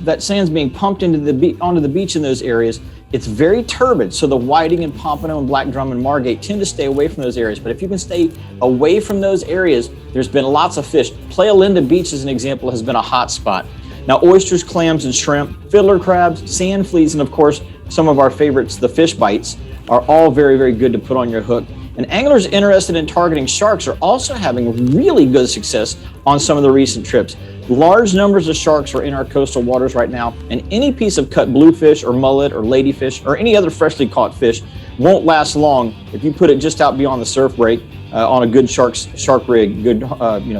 that sand's being pumped onto the beach in those areas, it's very turbid. So the whiting and pompano and black drum and margate tend to stay away from those areas. But if you can stay away from those areas, there's been lots of fish. Playa Linda Beach, as an example, has been a hot spot. Now, oysters, clams, and shrimp, fiddler crabs, sand fleas, and of course, some of our favorites, the fish bites, are all very, very good to put on your hook. And anglers interested in targeting sharks are also having really good success on some of the recent trips. Large numbers of sharks are in our coastal waters right now, and any piece of cut bluefish or mullet or ladyfish or any other freshly caught fish won't last long if you put it just out beyond the surf break on a good shark rig, good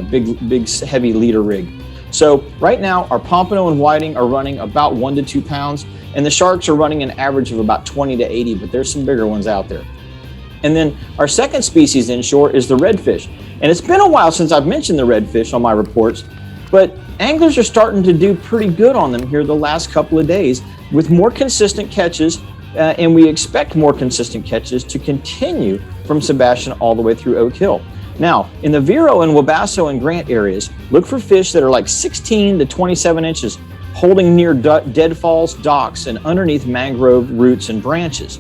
big heavy leader rig. So right now our pompano and whiting are running about 1 to 2 pounds, and the sharks are running an average of about 20 to 80, but there's some bigger ones out there. And then our second species inshore is the redfish. And it's been a while since I've mentioned the redfish on my reports, but anglers are starting to do pretty good on them here the last couple of days with more consistent catches, and we expect more consistent catches to continue from Sebastian all the way through Oak Hill. Now, in the Vero and Wabasso and Grant areas, look for fish that are like 16 to 27 inches, holding near deadfalls, docks, and underneath mangrove roots and branches.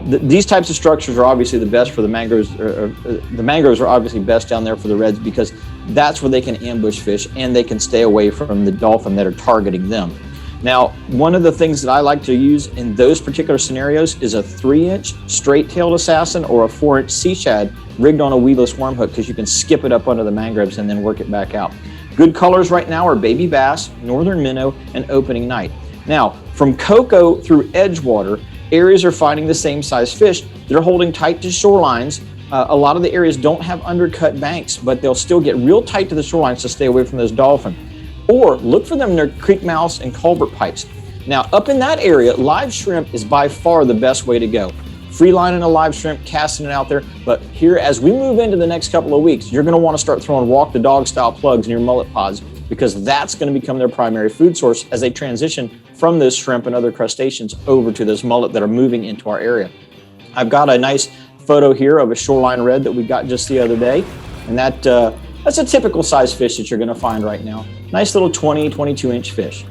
These types of structures are obviously the best for the mangroves. The mangroves are obviously best down there for the reds because that's where they can ambush fish and they can stay away from the dolphin that are targeting them. Now, one of the things that I like to use in those particular scenarios is a 3-inch straight-tailed assassin or a 4-inch sea shad rigged on a weedless worm hook, because you can skip it up under the mangroves and then work it back out. Good colors right now are baby bass, northern minnow, and opening night. Now, from Cocoa through Edgewater, areas are finding the same size fish. They're holding tight to shorelines. A lot of the areas don't have undercut banks, but they'll still get real tight to the shorelines to stay away from those dolphin. Or look for them near creek mouths and culvert pipes. Now, up in that area, live shrimp is by far the best way to go. Free lining a live shrimp, casting it out there. But here, as we move into the next couple of weeks, you're going to want to start throwing walk the dog style plugs in your mullet pods because that's going to become their primary food source as they transition from those shrimp and other crustaceans over to those mullet that are moving into our area. I've got a nice photo here of a shoreline red that we got just the other day, and that's a typical size fish that you're going to find right now. Nice little 20, 22-inch fish.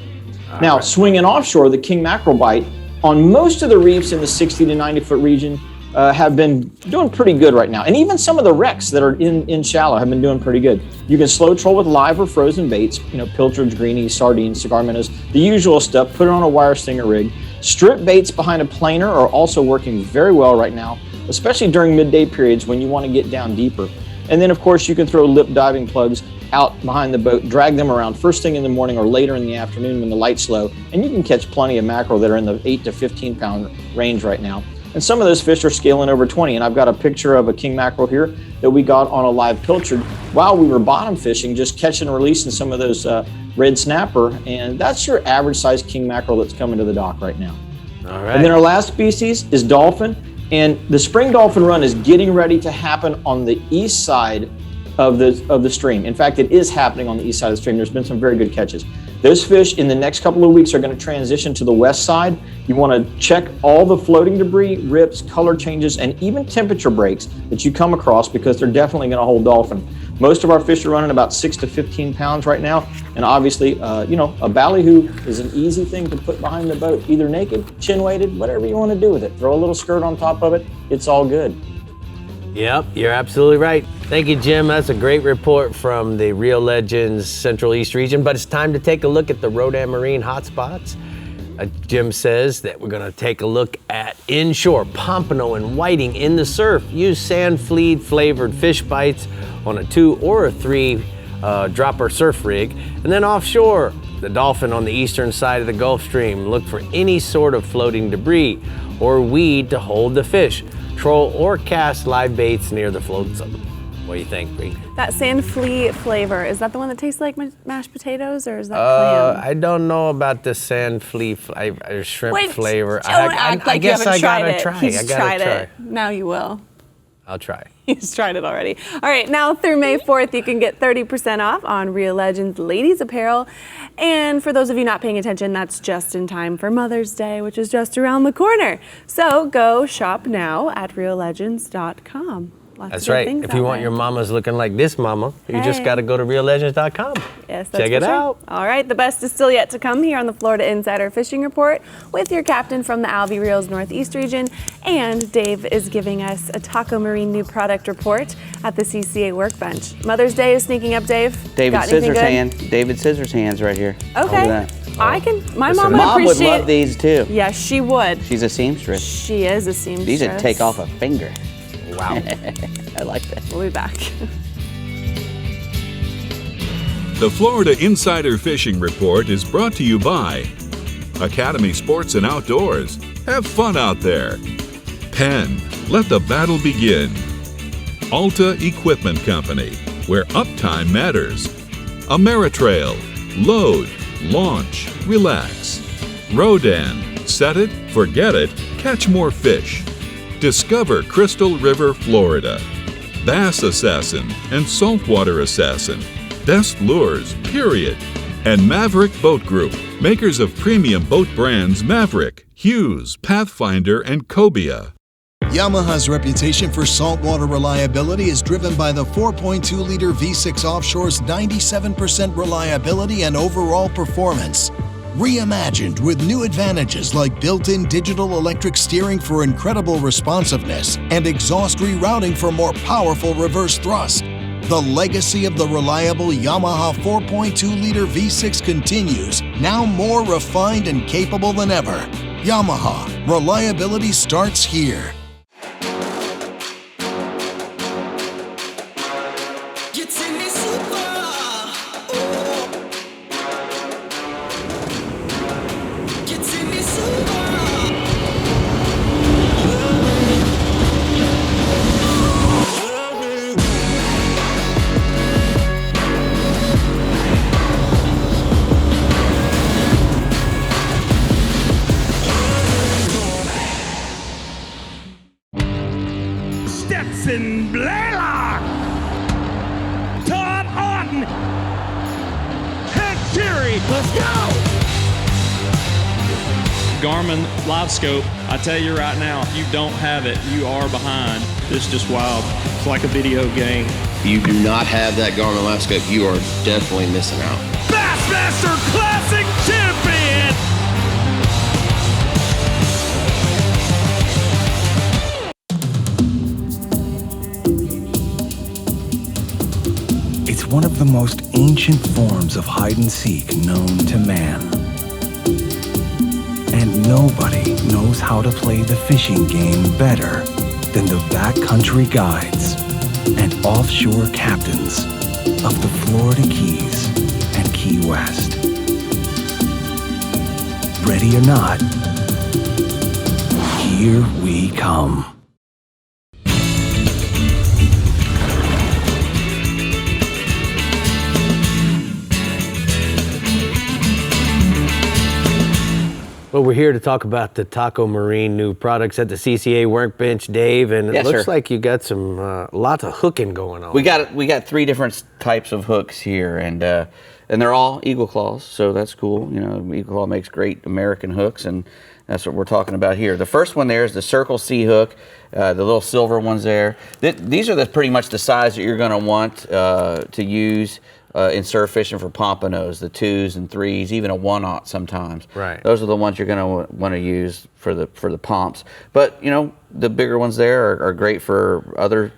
Now, swinging offshore, the king mackerel bite on most of the reefs in the 60 to 90-foot region have been doing pretty good right now. And even some of the wrecks that are in shallow have been doing pretty good. You can slow troll with live or frozen baits, pilchards, greenies, sardines, cigar minnows, the usual stuff. Put it on a wire stinger rig. Strip baits behind a planer are also working very well right now, especially during midday periods when you want to get down deeper. And then, of course, you can throw lip diving plugs out behind the boat, drag them around first thing in the morning or later in the afternoon when the light's low, and you can catch plenty of mackerel that are in the 8 to 15 pound range right now. And some of those fish are scaling over 20, and I've got a picture of a king mackerel here that we got on a live pilchard while we were bottom fishing, just catching and releasing some of those red snapper, and that's your average size king mackerel that's coming to the dock right now. All right. And then our last species is dolphin, and the spring dolphin run is getting ready to happen on the east side of the stream. In fact, it is happening on the east side of the stream. There's been some very good catches. Those fish in the next couple of weeks are going to transition to the west side. You want to check all the floating debris, rips, color changes, and even temperature breaks that you come across, because they're definitely going to hold dolphin. Most of our fish are running about 6 to 15 pounds right now. And obviously, a ballyhoo is an easy thing to put behind the boat, either naked, chin weighted, whatever you want to do with it. Throw a little skirt on top of it. It's all good. Yep, you're absolutely right. Thank you, Jim. That's a great report from the Real Legends Central East region, but it's time to take a look at the Rodan Marine hotspots. Jim says that we're gonna take a look at inshore pompano and whiting in the surf. Use sand fleed flavored fish bites on a 2 or a 3 dropper surf rig. And then offshore, the dolphin on the eastern side of the Gulf Stream. Look for any sort of floating debris or weed to hold the fish. Troll or cast live baits near the float zone. What do you think, Brie? That sand flea flavor, is that the one that tastes like mashed potatoes, or is that clam? I don't know about the sand flea or shrimp flavor. Don't act like you haven't tried it. Try. He's I gotta tried try. it. Now you will. I'll try. He's tried it already. All right, now through May 4th, you can get 30% off on Real Legends ladies apparel. And for those of you not paying attention, that's just in time for Mother's Day, which is just around the corner. So go shop now at reallegends.com. That's right. If you want your mamas looking like this mama, you just got to go to reallegends.com. Yes, that's Check it out. All right, the best is still yet to come here on the Florida Insider Fishing Report with your captain from the Alvey Reels Northeast region. And Dave is giving us a Taco Marine new product report at the CCA workbench. Mother's Day is sneaking up, Dave. David Scissorhands right here. Okay. My mom would Mom would appreciate love these too. Yes, she would. She's a seamstress. She is a seamstress. These would take off a finger. Wow. I like that. We'll be back. The Florida Insider Fishing Report is brought to you by Academy Sports and Outdoors. Have fun out there. Penn, let the battle begin. Alta Equipment Company, where uptime matters. Ameritrail, load, launch, relax. Rodan, set it, forget it, catch more fish. Discover Crystal River, Florida. Bass Assassin and Saltwater Assassin. Best lures, period. And Maverick Boat Group, makers of premium boat brands Maverick, Hughes, Pathfinder, and Cobia. Yamaha's reputation for saltwater reliability is driven by the 4.2-liter V6 Offshore's 97% reliability and overall performance. Reimagined with new advantages like built-in digital electric steering for incredible responsiveness and exhaust rerouting for more powerful reverse thrust. The legacy of the reliable Yamaha 4.2-liter V6 continues, now more refined and capable than ever. Yamaha, reliability starts here. Stetson Blaylock, Todd Orton, Let's go! Garmin Live Scope, I tell you right now, if you don't have it, you are behind. It's just wild. It's like a video game. If you do not have that Garmin Live Scope, you are definitely missing out. Bassmaster Classic Champion! It's one of the most ancient forms of hide and seek known to man. And nobody knows how to play the fishing game better than the backcountry guides and offshore captains of the Florida Keys and Key West. Ready or not, here we come. Well, we're here to talk about the Taco Marine new products at the CCA workbench, Dave, and it looks like you got some lots of hooking going on. We got 3 different types of hooks here, and they're all Eagle Claws, so that's cool. You know, Eagle Claw makes great American hooks, and that's what we're talking about here. The first one there is the Circle C hook, the little silver ones there. These are pretty much the size that you're going to want to use in surf fishing for pompanos, the 2s and 3s, even a 1/0 sometimes. Right. Those are the ones you're going to want to use for the pomps. But you know, the bigger ones there are great for other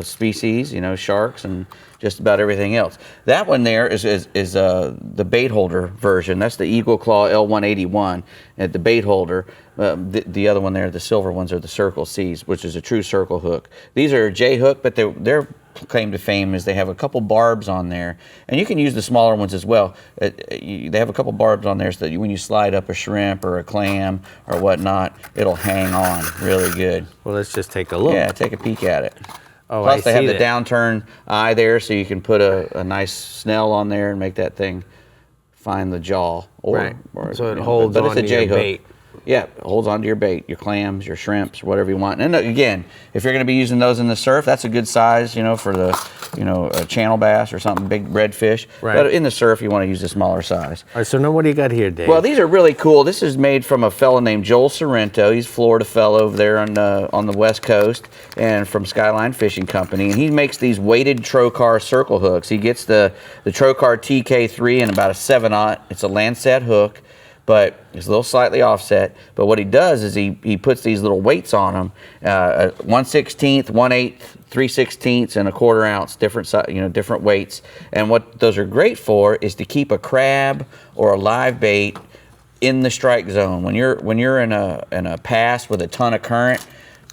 species, you know, sharks and just about everything else. That one there is the bait holder version. That's the Eagle Claw L181 at the bait holder. The other one there, the silver ones, are the Circle C's, which is a true circle hook. These are J hook, but their claim to fame is they have a couple barbs on there, and you can use the smaller ones as well. They have a couple barbs on there so that when you slide up a shrimp or a clam or whatnot, it'll hang on really good. Well, let's just take a look. Yeah, take a peek at it. Oh, Plus, they have the that. downturn eye there, so you can put a nice snell on there and make that thing find the jaw. Right. So it holds on to your bait. Yeah, it holds onto your bait, your clams, your shrimps, whatever you want. And again, if you're going to be using those in the surf, that's a good size, you know, for the, you know, a channel bass or something, big redfish. Right. But in the surf, you want to use a smaller size. All right, so now what do you got here, Dave? Well, these are really cool. This is made from a fellow named Joel Sorrento. He's a Florida fellow over there on the West Coast, and from Skyline Fishing Company. And he makes these weighted Trocar circle hooks. He gets the Trocar TK3 in about a 7/0. It's a Lancet hook, but it's a little slightly offset. But what he does is he puts these little weights on them, 1/16, 1/8, 3/16, and a 1/4 ounce, different weights. And what those are great for is to keep a crab or a live bait in the strike zone. When you're in a pass with a ton of current,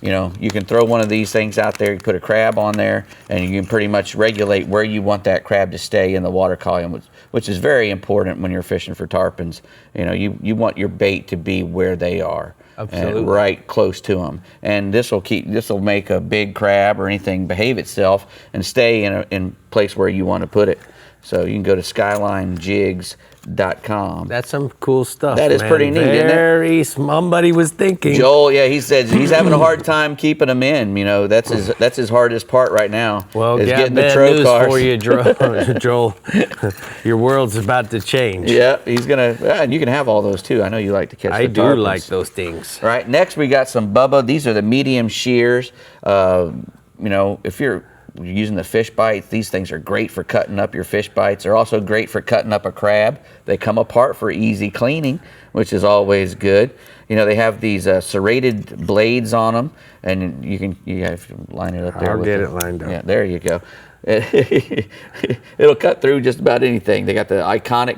you know, you can throw one of these things out there, you put a crab on there, and you can pretty much regulate where you want that crab to stay in the water column, which is very important when you're fishing for tarpons. You know, you want your bait to be where they are. Absolutely. And right close to them. And this will make a big crab or anything behave itself and stay in place where you want to put it. So you can go to skylinejigs.com. That's some cool stuff. That is pretty neat, isn't it? Somebody was thinking. Joel, yeah, he said he's having a hard time keeping them in. You know, that's his hardest part right now. Well, is got getting the bad Trocars. news for you, Joel. Your world's about to change. Yeah, he's gonna. And you can have all those too. I know you like to catch. I the do tarpons. like those things. All right, next we got some Bubba. These are the medium shears. You know, if you're using the fish bites, these things are great for cutting up your fish bites. They're also great for cutting up a crab. They come apart for easy cleaning, which is always good. You know, they have these serrated blades on them, and you have to line it up there. I'll get it lined up. Yeah, there you go. It'll cut through just about anything. They got the iconic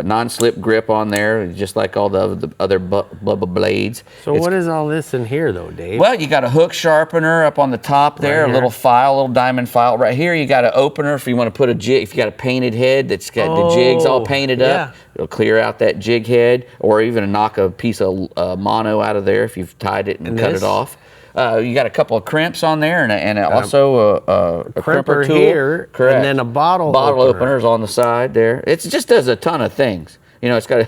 non-slip grip on there, just like all the other Bubba blades. So what is all this in here, though, Dave? Well, you got a hook sharpener up on the top there, Right a little file, a little diamond file. Right here, you got an opener if you want to put a jig. If you got a painted head that's got the jigs all painted up, it'll clear out that jig head, or even knock a piece of mono out of there if you've tied it and cut it off. You got a couple of crimps on there, and also a crimper tool here, correct. And then a bottle openers on the side there. It just does a ton of things. You know, it's got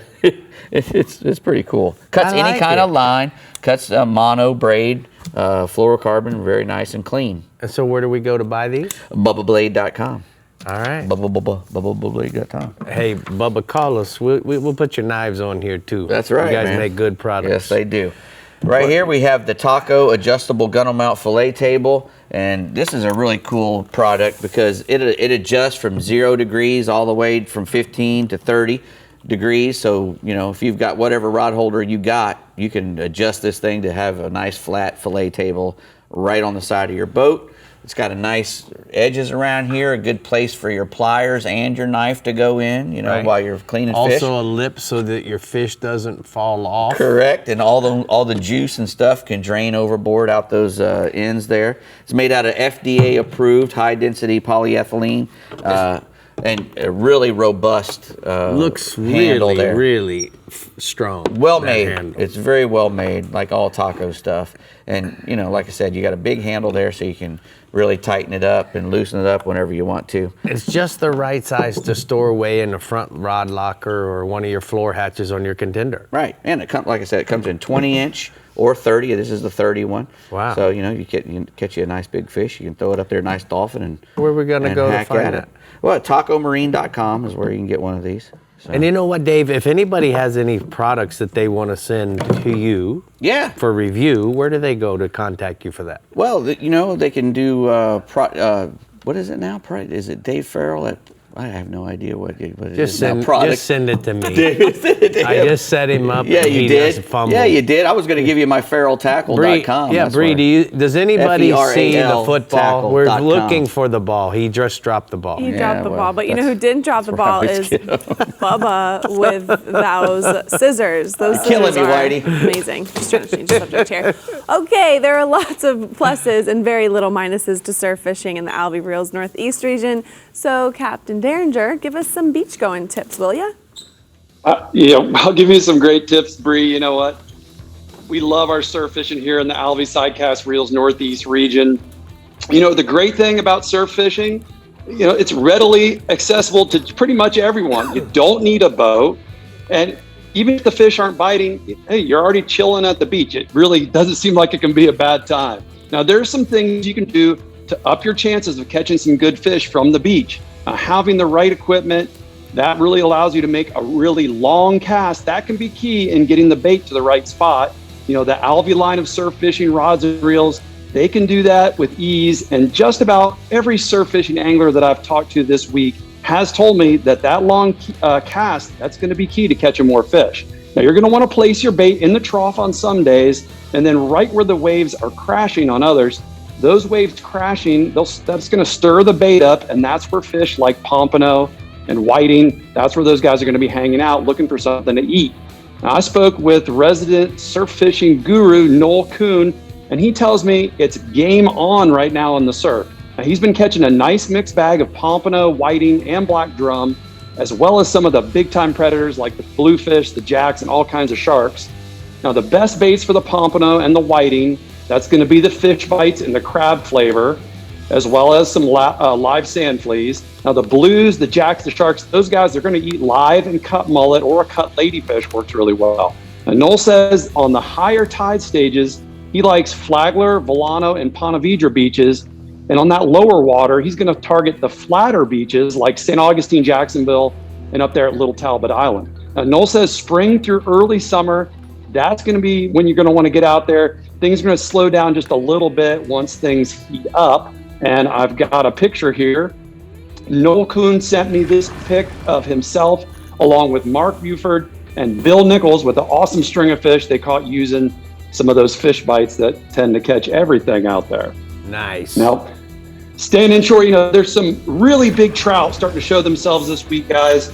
it's pretty cool. Cuts any kind of line. Cuts mono, braid, fluorocarbon, very nice and clean. And so where do we go to buy these? BubbaBlade.com. All right. Bubba.com. Hey, Bubba, call us. We'll put your knives on here, too. That's right, You guys man. make good products. Yes, they do. Right here we have the Taco adjustable gunnel mount fillet table, and this is a really cool product because it adjusts from 0 degrees all the way from 15 to 30 degrees. So, you know, if you've got whatever rod holder you got, you can adjust this thing to have a nice flat fillet table right on the side of your boat. It's got a nice edges around here, a good place for your pliers and your knife to go in, you know, Right. while you're cleaning fish. Also a lip so that your fish doesn't fall off. Correct, and all the juice and stuff can drain overboard out those ends there. It's made out of FDA approved high density polyethylene and a really robust Looks handle there. really strong. Well that made. handle. It's very well made, like all taco stuff. And you know, like I said, you got a big handle there, so you can really tighten it up and loosen it up whenever you want to. It's just the right size to store away in the front rod locker or one of your floor hatches on your contender. Right, and it comes, like I said, it comes in 20-inch or 30. This is the 30 one. Wow. So you know, you catch you a nice big fish. You can throw it up there, nice dolphin, and where are we gonna go to hack find at it? it? Well, tacomarine.com is where you can get one of these. So. And you know what, Dave? If anybody has any products that they want to send to you, for review, where do they go to contact you for that? Well, you know, they can do what is it now? Is it Dave Farrell at? I have no idea what it is now. Just send it to me. I I just set him up. Yeah, and you he did. doesn't fumble. Yeah, you did. I was going to give you my ferrelltackle.com. Yeah, Bree, does anybody see the football? We're tackle.com. looking for the ball. He just dropped the ball. He dropped the ball, but you know who didn't drop the ball is Bubba with those scissors. Those You're killing scissors me, are Whitey. amazing. Just trying to change the subject here. Okay, there are lots of pluses and very little minuses to surf fishing in the Alvey Reels Northeast region. So, Captain Derringer, give us some beach going tips, will ya? I'll give you some great tips, Bree. You know what? We love our surf fishing here in the Alvey Sidecast Reels Northeast region. You know, the great thing about surf fishing, you know, it's readily accessible to pretty much everyone. You don't need a boat. And even if the fish aren't biting, hey, you're already chilling at the beach. It really doesn't seem like it can be a bad time. Now, there's some things you can do to up your chances of catching some good fish from the beach. Having the right equipment, that really allows you to make a really long cast. That can be key in getting the bait to the right spot. You know, the Alvey line of surf fishing rods and reels, they can do that with ease. And just about every surf fishing angler that I've talked to this week has told me that long cast, that's going to be key to catching more fish. Now, you're going to want to place your bait in the trough on some days, and then right where the waves are crashing on others. Those waves crashing, that's going to stir the bait up, and that's where fish like pompano and whiting, that's where those guys are going to be hanging out looking for something to eat. Now, I spoke with resident surf fishing guru Noel Kuhn, and he tells me it's game on right now on the surf. Now, he's been catching a nice mixed bag of pompano, whiting, and black drum, as well as some of the big-time predators like the bluefish, the jacks, and all kinds of sharks. Now, the best baits for the pompano and the whiting, that's going to be the fish bites and the crab flavor, as well as some live sand fleas. Now, the blues, the jacks, the sharks, those guys, they're going to eat live and cut mullet or a cut ladyfish works really well. And Noel says on the higher tide stages, he likes Flagler, Volano, and Ponte Vedra beaches. And on that lower water, he's going to target the flatter beaches like St. Augustine, Jacksonville, and up there at Little Talbot Island. Now, Noel says spring through early summer, that's going to be when you're going to want to get out there. Things are going to slow down just a little bit once things heat up. And I've got a picture here. Noel Kuhn sent me this pic of himself along with Mark Buford and Bill Nichols with an awesome string of fish they caught using some of those fish bites that tend to catch everything out there. Nice. Now, staying inshore, you know, there's some really big trout starting to show themselves this week, guys.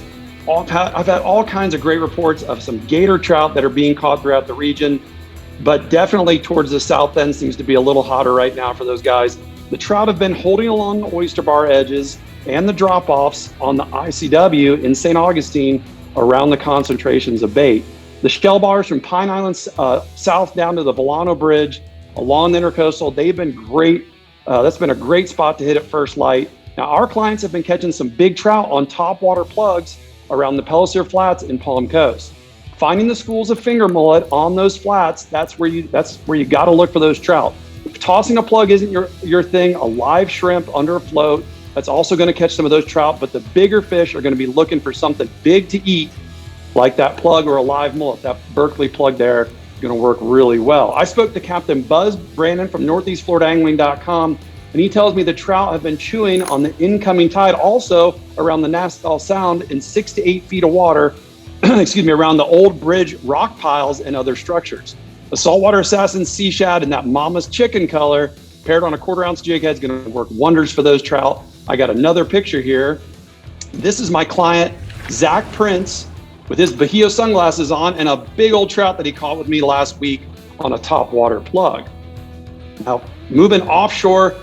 I've had all kinds of great reports of some gator trout that are being caught throughout the region, but definitely towards the south end seems to be a little hotter right now for those guys. The trout have been holding along the oyster bar edges and the drop-offs on the ICW in St. Augustine around the concentrations of bait. The shell bars from Pine Island south down to the Volano Bridge along the intercoastal, they've been great. That's been a great spot to hit at first light. Now, our clients have been catching some big trout on topwater plugs around the Pellissier Flats in Palm Coast. Finding the schools of finger mullet on those flats, that's where you got to look for those trout. If tossing a plug isn't your thing, a live shrimp under a float That's also going to catch some of those trout, but the bigger fish are going to be looking for something big to eat, like that plug or a live mullet. That Berkeley plug there is going to work really well. I spoke to Captain Buzz Brandon from NortheastFloridaAngling.com, and he tells me the trout have been chewing on the incoming tide, also around the Nassau Sound in 6 to 8 feet of water, around the old bridge rock piles and other structures. The saltwater assassin sea shad in that mama's chicken color, paired on a 1/4 ounce jig head, is going to work wonders for those trout. I got another picture here. This is my client, Zach Prince, with his Bahio sunglasses on and a big old trout that he caught with me last week on a topwater plug. Now, moving offshore,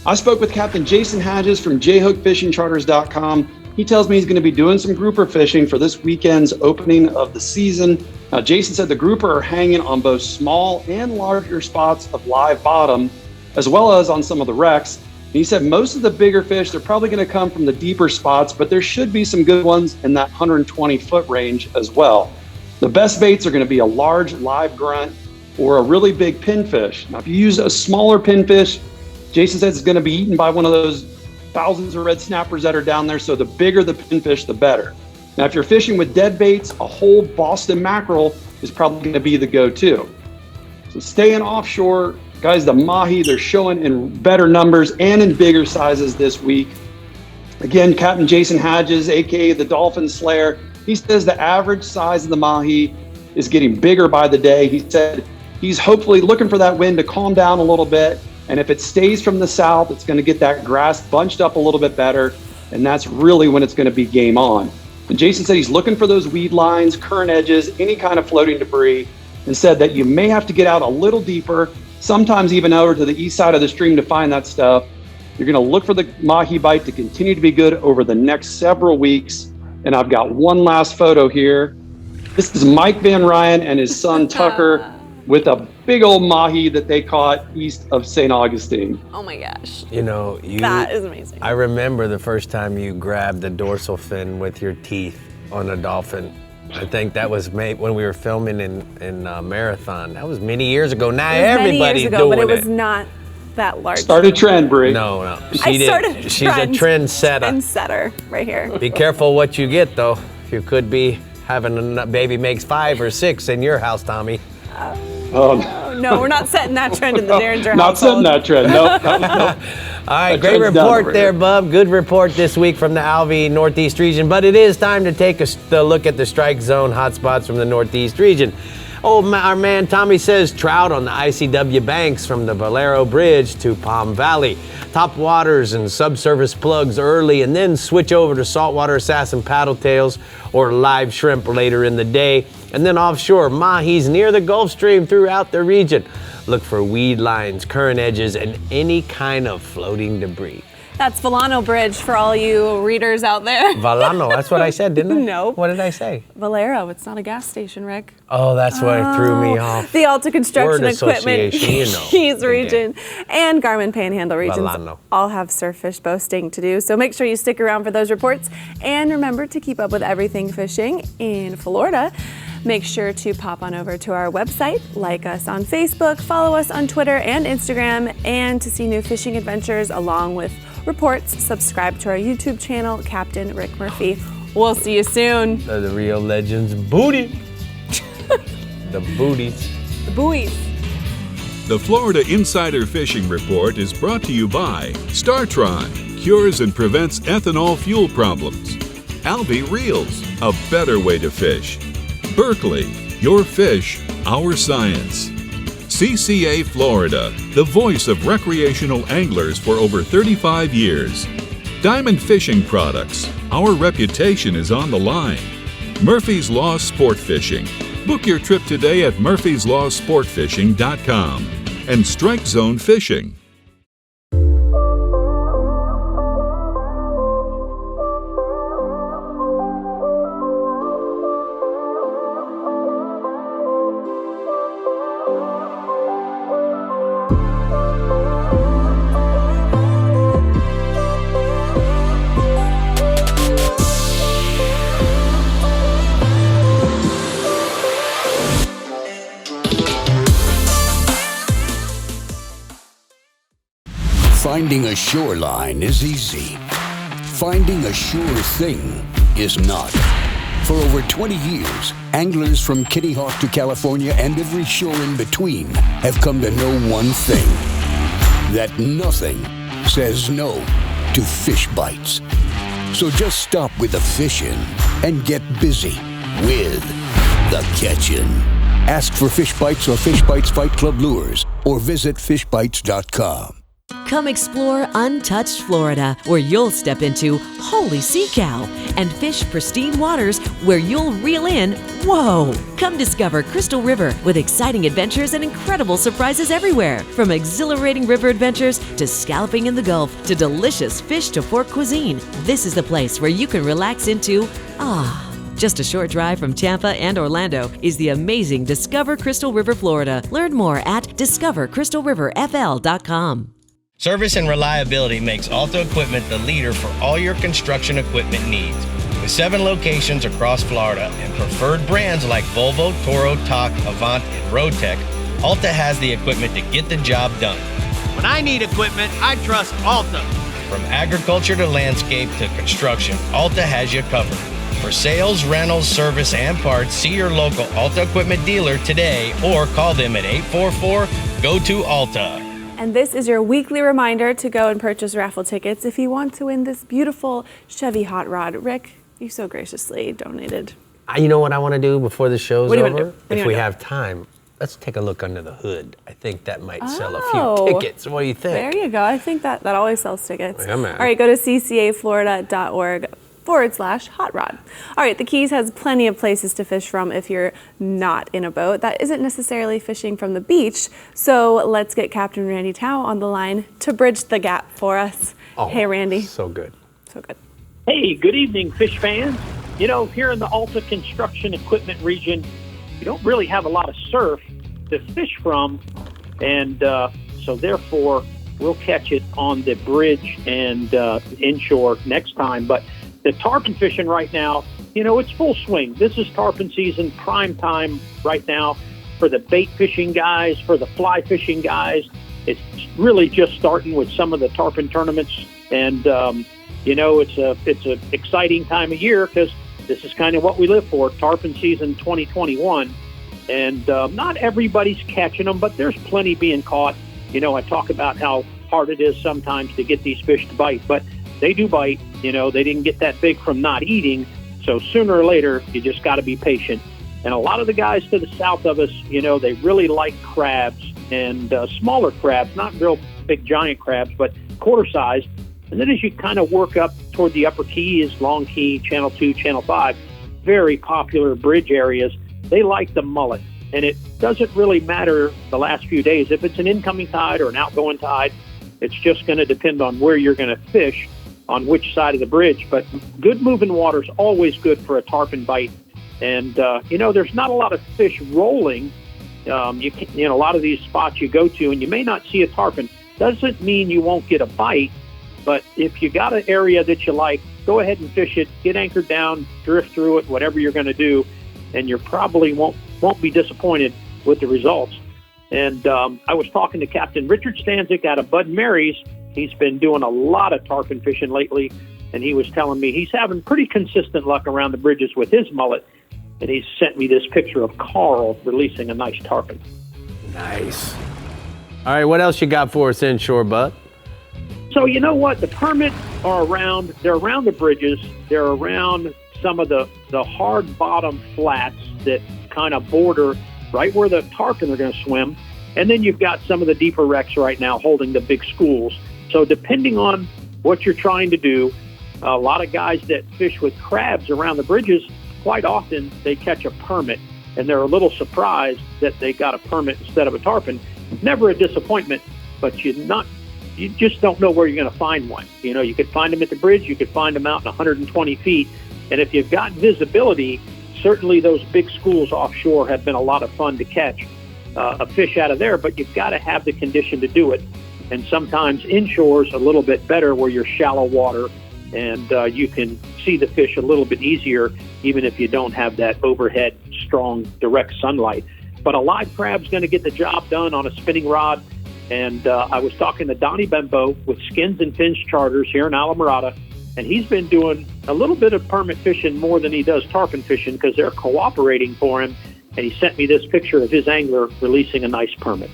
I spoke with Captain Jason Hadges from jhookfishingcharters.com. He tells me he's going to be doing some grouper fishing for this weekend's opening of the season. Now, Jason said the grouper are hanging on both small and larger spots of live bottom, as well as on some of the wrecks. And he said most of the bigger fish, they're probably going to come from the deeper spots, but there should be some good ones in that 120-foot range as well. The best baits are going to be a large live grunt or a really big pinfish. Now, if you use a smaller pinfish, Jason says it's going to be eaten by one of those thousands of red snappers that are down there, so the bigger the pinfish, the better. Now, if you're fishing with dead baits, a whole Boston mackerel is probably going to be the go-to. So staying offshore, guys, the mahi, they're showing in better numbers and in bigger sizes this week. Again, Captain Jason Hadges, aka the Dolphin Slayer, he says the average size of the mahi is getting bigger by the day. He said he's hopefully looking for that wind to calm down a little bit, and if it stays from the south, it's going to get that grass bunched up a little bit better, and that's really when it's going to be game on. And Jason said he's looking for those weed lines, current edges, any kind of floating debris, and said that you may have to get out a little deeper, sometimes even over to the east side of the stream to find that stuff. You're going to look for the mahi bite to continue to be good over the next several weeks. And I've got one last photo here. This is Mike Van Ryan and his son Tucker with a big old mahi that they caught east of St. Augustine. Oh my gosh. You know, That is amazing. I remember the first time you grabbed the dorsal fin with your teeth on a dolphin. I think that was when we were filming in Marathon. That was many years ago. Now everybody's doing but it it. was not that large. Start a trend, Brie. No. She's She's a trendsetter. Trendsetter right here. Be careful what you get, though. You could be having a baby makes 5 or 6 in your house, Tommy. No, we're not setting that trend in the Derringer Not household. setting that trend, no. All right, That great trend's down report over there, here. Bub. Good report this week from the Alvey Northeast region. But it is time to take a look at the strike zone hotspots from the Northeast region. Our man Tommy says trout on the ICW banks from the Valero Bridge to Palm Valley. Top waters and subsurface plugs early, and then switch over to saltwater assassin paddle tails or live shrimp later in the day. And then offshore, mahis near the Gulf Stream throughout the region. Look for weed lines, current edges, and any kind of floating debris. That's Volano Bridge for all you readers out there. Valano, that's what I said, didn't I? No. What did I say? Valero, it's not a gas station, Rick. Oh, that's what threw me off. The Alta Construction Word Equipment association, you know. Keys region and Garmin Panhandle regions Valano. all have surf fish boasting to do. So make sure you stick around for those reports. And remember to keep up with everything fishing in Florida. Make sure to pop on over to our website, like us on Facebook, follow us on Twitter and Instagram, and to see new fishing adventures along with reports, subscribe to our YouTube channel, Captain Rick Murphy. We'll see you soon. The real legends booty. The booties. The buoys. The Florida Insider Fishing Report is brought to you by StarTron, cures and prevents ethanol fuel problems. Alvey Reels, a better way to fish. Berkeley, your fish, our science. CCA Florida, the voice of recreational anglers for over 35 years. Diamond Fishing Products, our reputation is on the line. Murphy's Law Sport Fishing. Book your trip today at murphyslawsportfishing.com. And Strike Zone Fishing. Finding a shoreline is easy. finding a sure thing is not. For over 20 years, anglers from Kitty Hawk to California and every shore in between have come to know one thing: that nothing says no to fish bites. So just stop with the fishing and get busy with the catching. Ask for Fish Bites or Fish Bites Fight Club lures or visit fishbites.com. Come explore untouched Florida, where you'll step into holy sea cow and fish pristine waters where you'll reel in, whoa! Come discover Crystal River with exciting adventures and incredible surprises everywhere. From exhilarating river adventures to scalloping in the Gulf to delicious fish to fork cuisine, this is the place where you can relax into Just a short drive from Tampa and Orlando is the amazing Discover Crystal River, Florida. Learn more at discovercrystalriverfl.com. Service and reliability makes Alta Equipment the leader for all your construction equipment needs. With 7 locations across Florida and preferred brands like Volvo, Toro, Talk, Avant, and Roadtech, Alta has the equipment to get the job done. When I need equipment, I trust Alta. From agriculture to landscape to construction, Alta has you covered. For sales, rentals, service, and parts, see your local Alta Equipment dealer today or call them at 844-GO-TO-ALTA. And this is your weekly reminder to go and purchase raffle tickets if you want to win this beautiful Chevy hot rod. Rick, you so graciously donated. You know what I want to do before the show's What do you wanna over? do? What do you If we wanna do? have time, let's take a look under the hood. I think that might sell a few Oh, tickets. What do you think? There you go. I think that always sells tickets. Yeah, man. All right, go to ccaflorida.org/hot rod. All right, the Keys has plenty of places to fish from if you're not in a boat. That isn't necessarily fishing from the beach. So let's get Captain Randy Tao on the line to bridge the gap for us. Hey, Randy. So good. So good. Hey, good evening, fish fans. You know, here in the Alta Construction Equipment region, you don't really have a lot of surf to fish from, and so therefore we'll catch it on the bridge and inshore next time. But the tarpon fishing right now, you know, it's full swing. This is tarpon season, prime time right now for the bait fishing guys, for the fly fishing guys. It's really just starting with some of the tarpon tournaments, and you know, it's a exciting time of year because this is kind of what we live for, tarpon season 2021. And not everybody's catching them, but there's plenty being caught. You know, I talk about how hard it is sometimes to get these fish to bite, but they do bite. You know, they didn't get that big from not eating. So sooner or later, you just got to be patient. And a lot of the guys to the south of us, you know, they really like crabs and smaller crabs, not real big giant crabs, but quarter size. And then as you kind of work up toward the upper keys, Long Key, Channel 2, Channel 5, very popular bridge areas, they like the mullet. And it doesn't really matter the last few days. If it's an incoming tide or an outgoing tide, it's just going to depend on where you're going to fish, on which side of the bridge. But good moving water is always good for a tarpon bite. And, you know, there's not a lot of fish rolling. You know, a lot of these spots you go to, and you may not see a tarpon. Doesn't mean you won't get a bite. But if you got an area that you like, go ahead and fish it, get anchored down, drift through it, whatever you're going to do, and you probably won't be disappointed with the results. And I was talking to Captain Richard Stanzik out of Bud Mary's. He's been doing a lot of tarpon fishing lately, and he was telling me he's having pretty consistent luck around the bridges with his mullet. And he sent me this picture of Carl releasing a nice tarpon. Nice. All right, what else you got for us inshore, Bud? So you know what? The permits are around. They're around the bridges. They're around some of the hard bottom flats that kind of border right where the tarpon are going to swim. And then you've got some of the deeper wrecks right now holding the big schools. So depending on what you're trying to do, a lot of guys that fish with crabs around the bridges, quite often they catch a permit, and they're a little surprised that they got a permit instead of a tarpon. Never a disappointment, but you just don't know where you're going to find one. You know, you could find them at the bridge, you could find them out in 120 feet. And if you've got visibility, certainly those big schools offshore have been a lot of fun to catch a fish out of there, but you've got to have the condition to do it. And sometimes inshore is a little bit better where you're shallow water and you can see the fish a little bit easier, even if you don't have that overhead, strong, direct sunlight. But a live crab's going to get the job done on a spinning rod. And I was talking to Donnie Bembo with Skins and Fins Charters here in Alamorada, And he's been doing a little bit of permit fishing more than he does tarpon fishing because they're cooperating for him. And he sent me this picture of his angler releasing a nice permit.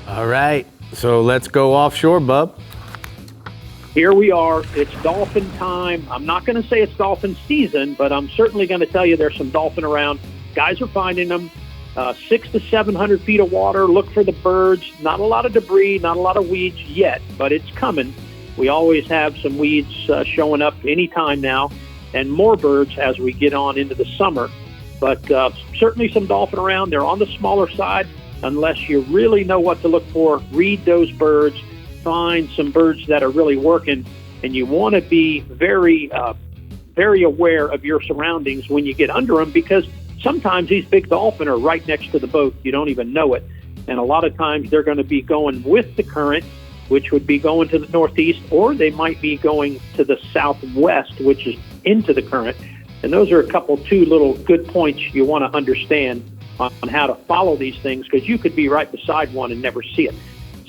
All right, so let's go offshore, bub. Here we are. It's dolphin time. I'm not going to say it's dolphin season, but I'm certainly going to tell you there's some dolphin around. Guys are finding them. 600 to 700 feet of water. Look for the birds. Not a lot of debris, not a lot of weeds yet, but it's coming. We always have some weeds showing up anytime now, and more birds as we get on into the summer. But certainly some dolphin around. They're on the smaller side. Unless you really know what to look for, read those birds, find some birds that are really working, and you want to be very, very aware of your surroundings when you get under them, because sometimes these big dolphin are right next to the boat. You don't even know it. And a lot of times they're going to be going with the current, which would be going to the northeast, or they might be going to the southwest, which is into the current. And those are two little good points you want to understand on how to follow these things, because you could be right beside one and never see it.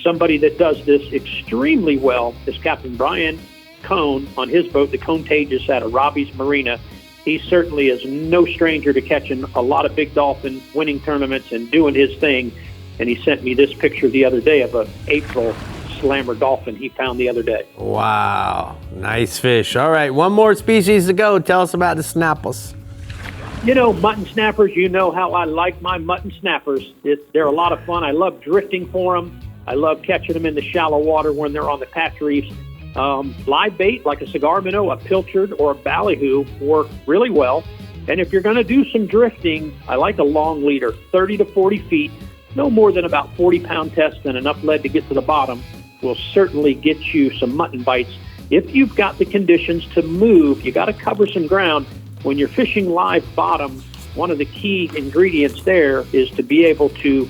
Somebody that does this extremely well is Captain Brian Cone on his boat, the Contagious, out of Robbie's Marina. He certainly is no stranger to catching a lot of big dolphin, winning tournaments, and doing his thing. And he sent me this picture the other day of an April slammer dolphin he found the other day. Wow, nice fish. All right, one more species to go. Tell us about the snappers. You know, mutton snappers, you know how I like my mutton snappers. They're a lot of fun. I love drifting for them. I love catching them in the shallow water when they're on the patch reefs. Live bait like a cigar minnow, a pilchard, or a ballyhoo work really well. And if you're going to do some drifting, I like a long leader, 30 to 40 feet, no more than about 40-pound test and enough lead to get to the bottom will certainly get you some mutton bites. If you've got the conditions to move, you got to cover some ground. When you're fishing live bottom, one of the key ingredients there is to be able to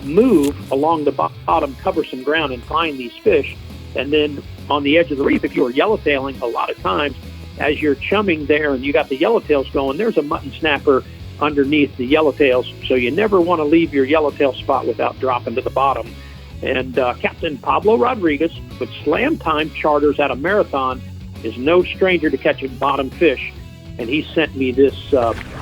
move along the bottom, cover some ground, and find these fish. And then on the edge of the reef, if you are yellowtailing, a lot of times as you're chumming there and you got the yellowtails going, there's a mutton snapper underneath the yellowtails. So you never want to leave your yellowtail spot without dropping to the bottom. And Captain Pablo Rodriguez with Slam Time Charters out of Marathon is no stranger to catching bottom fish. And he sent me this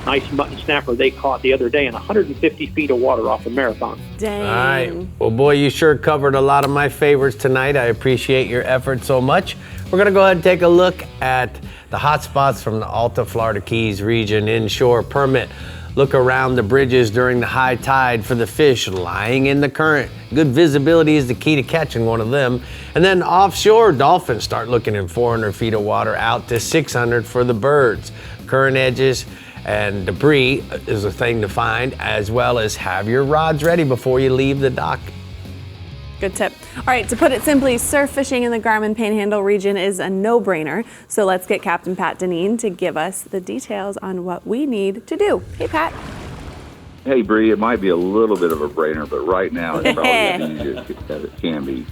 nice mutton snapper they caught the other day in 150 feet of water off of Marathon. Dang. All right. Well, boy, you sure covered a lot of my favorites tonight. I appreciate your effort so much. We're going to go ahead and take a look at the hot spots from the Alta Florida Keys region inshore permit. Look around the bridges during the high tide for the fish lying in the current. Good visibility is the key to catching one of them. And then offshore, dolphins start looking in 400 feet of water out to 600 for the birds. Current edges and debris is a thing to find, as well as have your rods ready before you leave the dock. Good tip. All right, to put it simply, surf fishing in the Garmin Panhandle region is a no-brainer. So let's get Captain Pat Deneen to give us the details on what we need to do. Hey, Pat. Hey, Brie, it might be a little bit of a brainer, but right now it's probably as easy as it can be.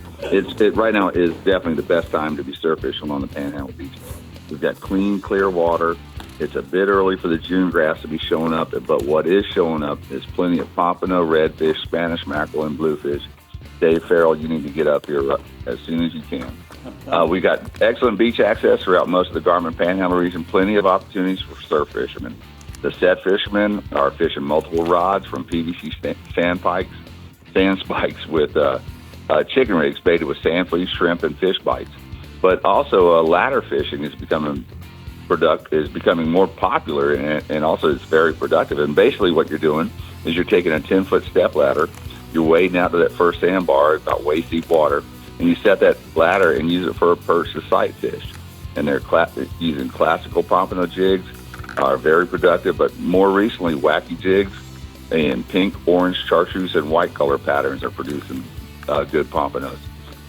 Right now is definitely the best time to be surf fishing on the Panhandle beach. We've got clean, clear water. It's a bit early for the June grass to be showing up, but what is showing up is plenty of pompano, redfish, Spanish mackerel, and bluefish. Dave Farrell, you need to get up here as soon as you can. We got excellent beach access throughout most of the Garmin Panhandle region, plenty of opportunities for surf fishermen. The set fishermen are fishing multiple rods from PVC sand spikes with chicken rigs baited with sand fleas, shrimp, and fish bites. But also ladder fishing is becoming more popular, and also it's very productive. And basically what you're doing is you're taking a 10-foot step ladder, you're wading out to that first sandbar, about waist deep water, and you set that ladder and use it for a perch to sight fish. And they're using classical pompano jigs, are very productive, but more recently wacky jigs and pink, orange, chartreuse, and white color patterns are producing good pompanos.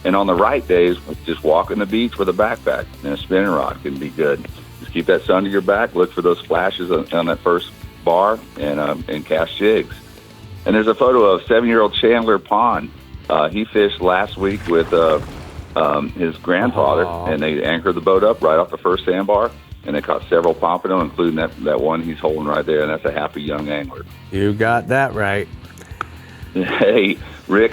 And on the right days, just walking the beach with a backpack and a spinning rod can be good. Just keep that sun to your back, look for those flashes on that first bar, and cast jigs. And there's a photo of 7-year-old Chandler Pond. He fished last week with his grandfather, and they anchored the boat up right off the first sandbar, and they caught several pompano, including that one he's holding right there, and that's a happy young angler. You got that right. Hey, Rick,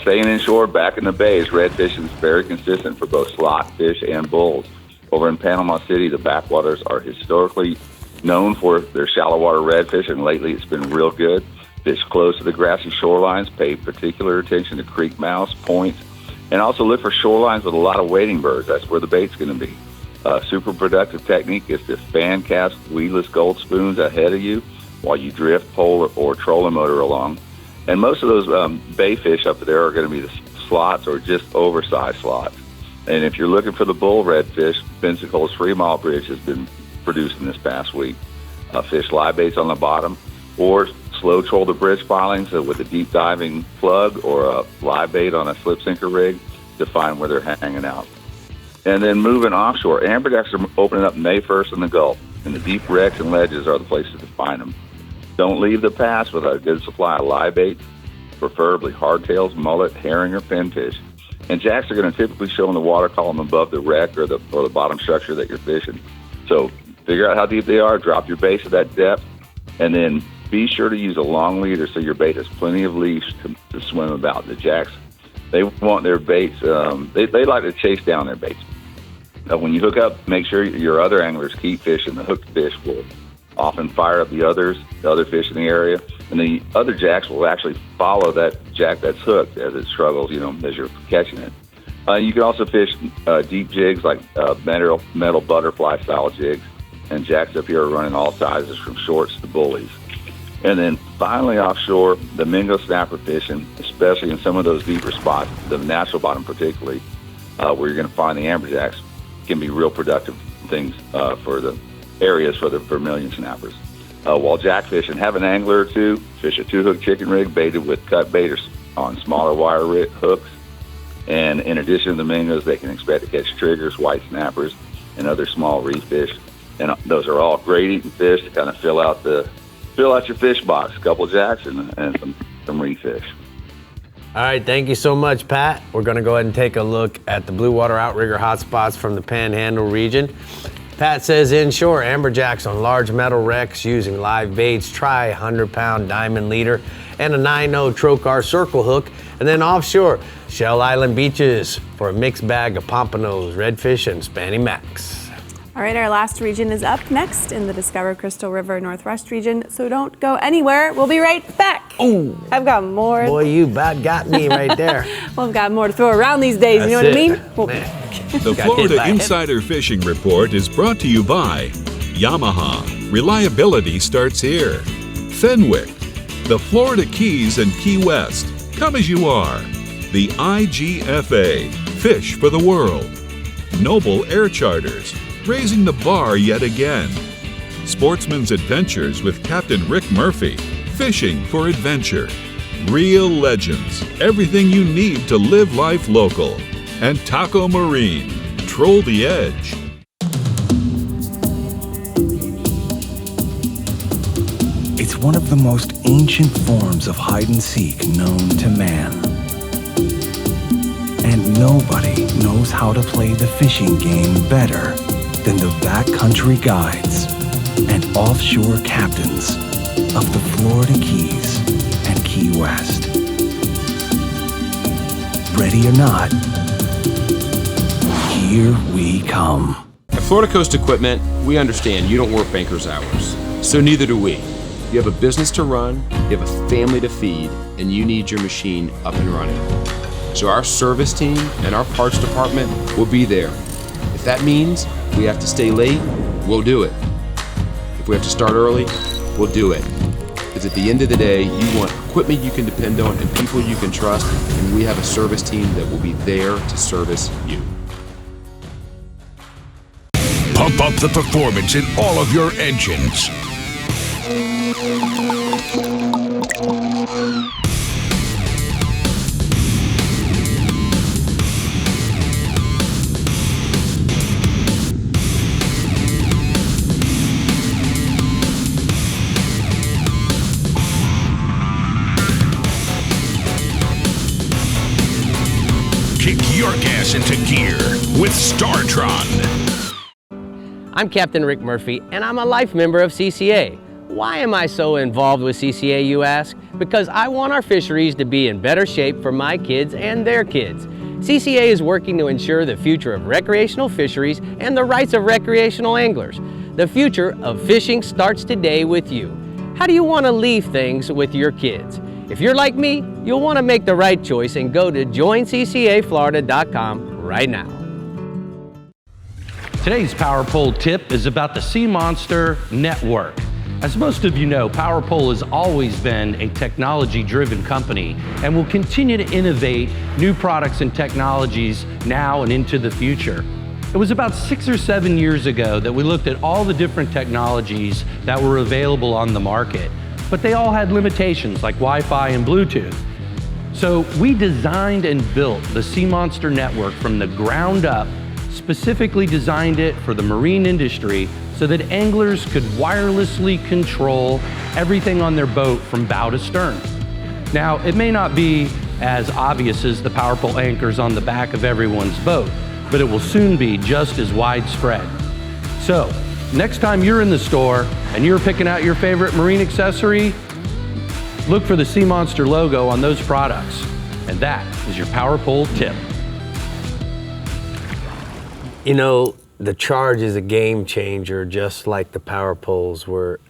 staying inshore back in the bay is red fishing is very consistent for both slot fish and bulls. Over in Panama City, the backwaters are historically known for their shallow water redfish, and lately it's been real good. Fish close to the grassy shorelines, pay particular attention to creek mouths, points, and also look for shorelines with a lot of wading birds. That's where the bait's going to be. Super productive technique is to fan cast weedless gold spoons ahead of you while you drift, pole, or trolling motor along. And most of those bay fish up there are going to be the slots or just oversized slots. And if you're looking for the bull redfish, Vincent Cole's Fremont Bridge has been producing this past week. Fish live baits on the bottom, or slow troll the bridge pilings with a deep diving plug or a live bait on a slip sinker rig to find where they're hanging out. And then moving offshore, amberjacks are opening up May 1st in the Gulf, and the deep wrecks and ledges are the places to find them. Don't leave the pass without a good supply of live baits, preferably hardtails, mullet, herring, or pinfish. And jacks are going to typically show in the water column above the wreck or the bottom structure that you're fishing. So figure out how deep they are, drop your bait at that depth, and then be sure to use a long leader so your bait has plenty of leash to swim about. The jacks, they want their baits, they like to chase down their baits. When you hook up, make sure your other anglers keep fishing. The hooked fish will often fire up the other fish in the area, and the other jacks will actually follow that jack that's hooked as it struggles, as you're catching it. You can also fish deep jigs like metal butterfly style jigs, and jacks up here are running all sizes from shorts to bullies. And then finally offshore, the mingo snapper fishing, especially in some of those deeper spots, the natural bottom particularly, where you're going to find the amberjacks, can be real productive things for the areas for the vermilion snappers. While jack fishing, have an angler or two, fish a 2-hook chicken rig baited with cut bait on smaller wire hooks. And in addition to the mingos, they can expect to catch triggers, white snappers, and other small reef fish. And those are all great eating fish to kind of fill out your fish box. A couple of jacks and some reef fish. All right, thank you so much, Pat. We're going to go ahead and take a look at the blue water outrigger hotspots from the Panhandle region. Pat says inshore, amberjacks on large metal wrecks using live baits. Try 100-pound diamond leader and a 9/0 trocar circle hook. And then offshore, Shell Island beaches for a mixed bag of pompanos, redfish, and Spanny Max. All right, our last region is up next in the Discover Crystal River Northwest region, so don't go anywhere. We'll be right back. Ooh, I've got more. Boy, you about got me right there. Well, I've got more to throw around these days, you know what I mean? The Florida Insider Fishing Report is brought to you by Yamaha. Reliability starts here. Fenwick, the Florida Keys and Key West. Come as you are. The IGFA, Fish for the World. Noble Air Charters, raising the bar yet again. Sportsman's Adventures with Captain Rick Murphy, fishing for adventure. Real legends, everything you need to live life local. And Taco Marine, troll the edge. It's one of the most ancient forms of hide and seek known to man. And nobody knows how to play the fishing game better than the backcountry guides and offshore captains of the Florida Keys and Key West. Ready or not, here we come. At Florida Coast Equipment, we understand you don't work banker's hours, so neither do we. You have a business to run, you have a family to feed, and you need your machine up and running. So our service team and our parts department will be there. If that means we have to stay late, we'll do it. If we have to start early, we'll do it. Because at the end of the day, you want equipment you can depend on and people you can trust, and we have a service team that will be there to service you. Pump up the performance in all of your engines. Kick your gas into gear with StarTron. I'm Captain Rick Murphy, and I'm a life member of CCA. Why am I so involved with CCA, you ask? Because I want our fisheries to be in better shape for my kids and their kids. CCA is working to ensure the future of recreational fisheries and the rights of recreational anglers. The future of fishing starts today with you. How do you want to leave things with your kids? If you're like me, you'll want to make the right choice and go to joinccaflorida.com right now. Today's Power Pole tip is about the Sea Monster Network. As most of you know, Power Pole has always been a technology-driven company and will continue to innovate new products and technologies now and into the future. It was about 6 or 7 years ago that we looked at all the different technologies that were available on the market, but they all had limitations like Wi-Fi and Bluetooth. So we designed and built the Sea Monster Network from the ground up, specifically designed it for the marine industry so that anglers could wirelessly control everything on their boat from bow to stern. Now, it may not be as obvious as the Power Pole anchors on the back of everyone's boat, but it will soon be just as widespread. So, next time you're in the store and you're picking out your favorite marine accessory, look for the Sea Monster logo on those products. And that is your Power Pole tip. You know, the Charge is a game changer, just like the Power Poles were.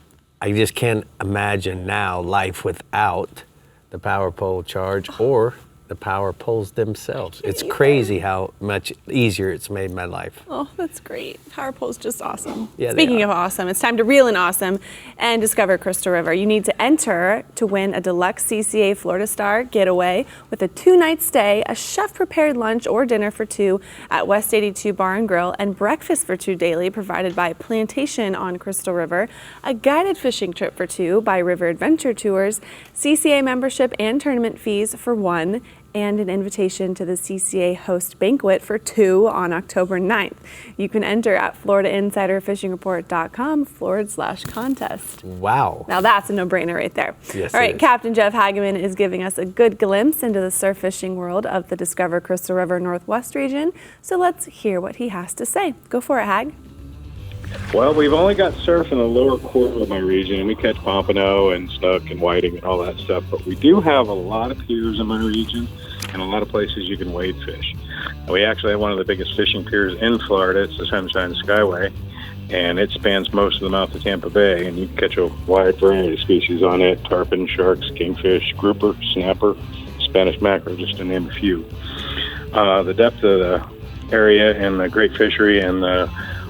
I just can't imagine now life without the Power Pole Charge or the Power Poles themselves. It's crazy how much easier it's made my life. Oh, that's great. Power Pole's just awesome. Yeah, Speaking of awesome, it's time to reel in awesome and discover Crystal River. You need to enter to win a deluxe CCA Florida Star getaway with a 2-night stay, a chef-prepared lunch or dinner for 2 at West 82 Bar and Grill, and breakfast for 2 daily provided by Plantation on Crystal River, a guided fishing trip for 2 by River Adventure Tours, CCA membership and tournament fees for 1, and an invitation to the CCA Host Banquet for 2 on October 9th. You can enter at FloridaInsiderFishingReport.com/contest. Wow. Now that's a no-brainer right there. Yes, All right, it is. Captain Jeff Hageman is giving us a good glimpse into the surf fishing world of the Discover Crystal River Northwest region. So let's hear what he has to say. Go for it, Hag. Well, we've only got surf in the lower quarter of my region, and we catch pompano and snook and whiting and all that stuff. But we do have a lot of piers in my region and a lot of places you can wade fish. And we actually have one of the biggest fishing piers in Florida. It's the Sunshine Skyway, and it spans most of the mouth of Tampa Bay, and you can catch a wide variety of species on it: tarpon, sharks, kingfish, grouper, snapper, Spanish mackerel, just to name a few. The depth of the area and the great fishery and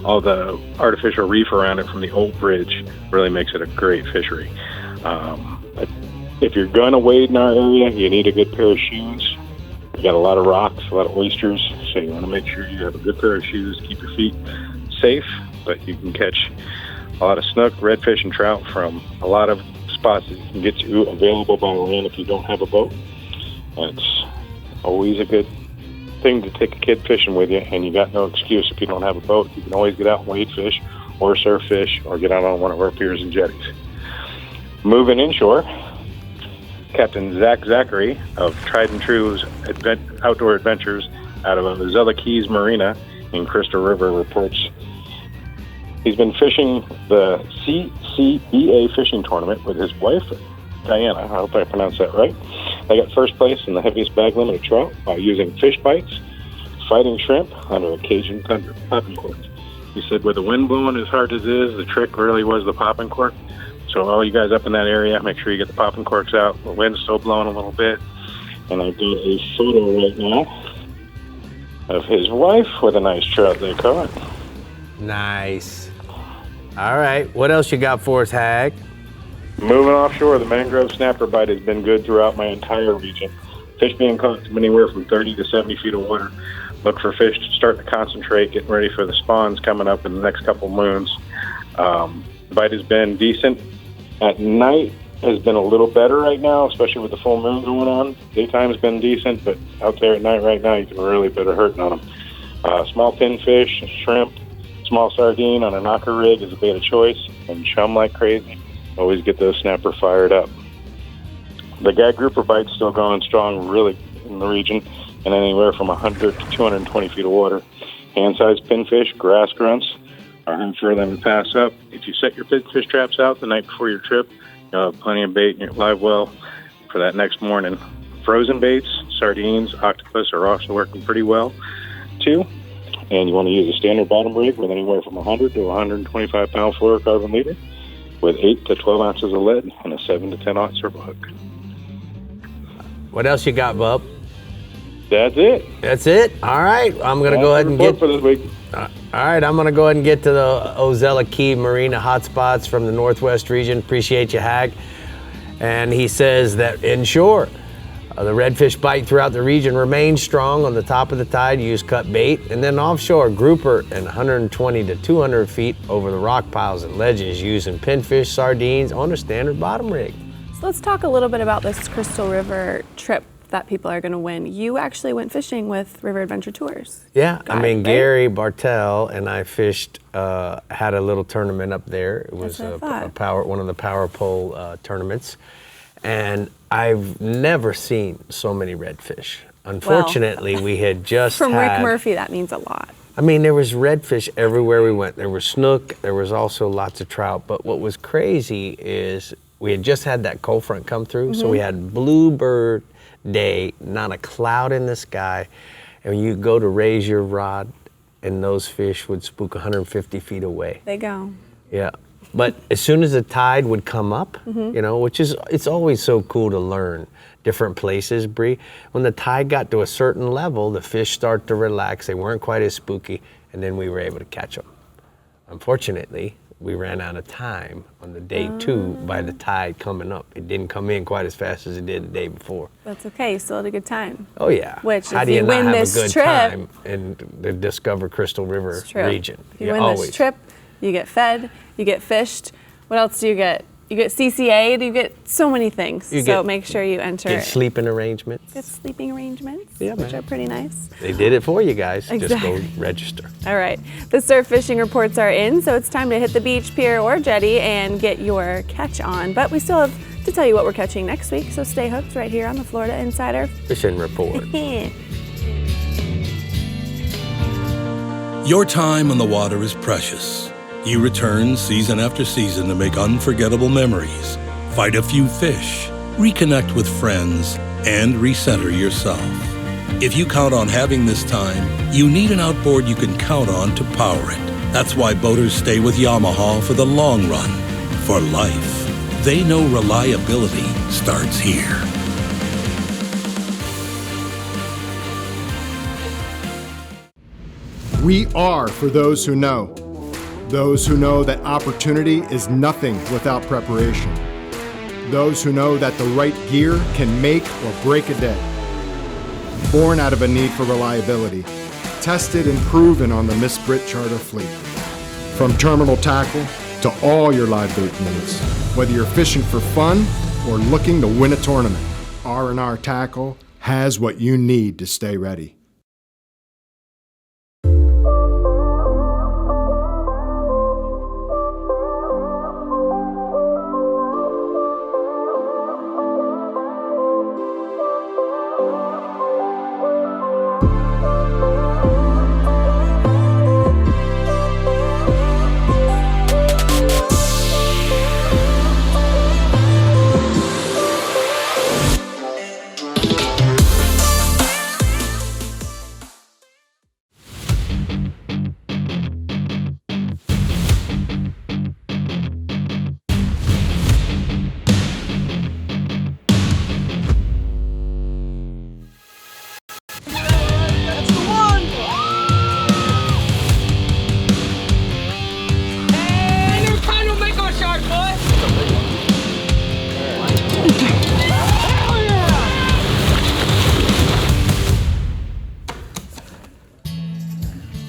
all the artificial reef around it from the old bridge really makes it a great fishery. If you're going to wade in our area, you need a good pair of shoes. You got a lot of rocks, a lot of oysters, so you want to make sure you have a good pair of shoes to keep your feet safe, but you can catch a lot of snook, redfish, and trout from a lot of spots that you can get to available by land if you don't have a boat. It's always a good thing to take a kid fishing with you, and you got no excuse if you don't have a boat. You can always get out and wade fish or surf fish or get out on one of our piers and jetties. Moving inshore, Captain Zach Zachary of Tried and True's Outdoor Adventures out of Azella Keys Marina in Crystal River reports he's been fishing the CCBA fishing tournament with his wife, Diana. I hope I pronounced that right. They got first place in the heaviest bag limit of trout by using fish bites, fighting shrimp under a Cajun thunder popping cork. He said with the wind blowing as hard as it is, the trick really was the popping cork. So all you guys up in that area, make sure you get the popping corks out. The wind's still blowing a little bit. And I've got a photo right now of his wife with a nice trout they caught. Nice. All right, what else you got for us, Hag? Moving offshore, the mangrove snapper bite has been good throughout my entire region. Fish being caught from anywhere from 30 to 70 feet of water. Look for fish to start to concentrate, getting ready for the spawns coming up in the next couple moons. The bite has been decent. At night has been a little better right now, especially with the full moon going on. Daytime has been decent, but out there at night right now, you can really put a hurting on them. Small pinfish, shrimp, small sardine on a knocker rig is a bait of choice, and chum like crazy. Always get those snapper fired up. The gag grouper bite's still going strong really in the region, and anywhere from 100 to 220 feet of water. Hand-sized pinfish, grass grunts are hard for them to pass up. If you set your fish traps out the night before your trip, you'll have plenty of bait in your live well for that next morning. frozen baits, sardines, octopus are also working pretty well too. And you want to use a standard bottom rig with anywhere from 100 to 125 pound fluorocarbon leader with 8 to 12 ounces of lead and a 7 to 10 aught servo hook. What else you got, Bub? That's it. That's it? All right. I'm going to go ahead and get... for this week. All right, I'm going to go ahead and get to the Ozella Key Marina hotspots from the Northwest region. Appreciate you, Hag. And he says that inshore, the redfish bite throughout the region remains strong. On the top of the tide, use cut bait. And then offshore, grouper and 120 to 200 feet over the rock piles and ledges using pinfish, sardines on a standard bottom rig. So let's talk a little bit about this Crystal River trip that people are going to win. You actually went fishing with River Adventure Tours. Yeah, Guy, right? Gary Bartell and I fished, had a little tournament up there. It was one of the power pole tournaments. And I've never seen so many redfish. Unfortunately, we had just From had... Rick Murphy, that means a lot. I mean, there was redfish everywhere we went. There was snook, there was also lots of trout. But what was crazy is we had just had that cold front come through, so we had bluebird day, not a cloud in the sky, and you go to raise your rod and those fish would spook 150 feet away. They go. Yeah, but as soon as the tide would come up, you know, it's always so cool to learn different places, Brie. When the tide got to a certain level, the fish start to relax, they weren't quite as spooky, and then we were able to catch them. Unfortunately, we ran out of time on the day 2 by the tide coming up. It didn't come in quite as fast as it did the day before. That's okay, you still had a good time. Oh yeah. Which, how if do you win not have this a good trip, time in the Discover Crystal River region? If you win this trip, you get fed, you get fished. What else do you get? You get CCA'd, you get so many things. So make sure you enter. Get sleeping arrangements. Get sleeping arrangements, Yeah, which man. are pretty nice. They did it for you guys. Just Exactly. go register. All right, the surf fishing reports are in, so it's time to hit the beach, pier, or jetty and get your catch on. But we still have to tell you what we're catching next week, so stay hooked right here on the Florida Insider Fishing Report. Your time on the water is precious. You return season after season to make unforgettable memories, fight a few fish, reconnect with friends, and recenter yourself. If you count on having this time, you need an outboard you can count on to power it. That's why boaters stay with Yamaha for the long run, for life. They know reliability starts here. We are for those who know. Those who know that opportunity is nothing without preparation. Those who know that the right gear can make or break a day. Born out of a need for reliability, tested and proven on the Miss Brit charter fleet. From terminal tackle to all your live bait needs. Whether you're fishing for fun or looking to win a tournament, R&R Tackle has what you need to stay ready.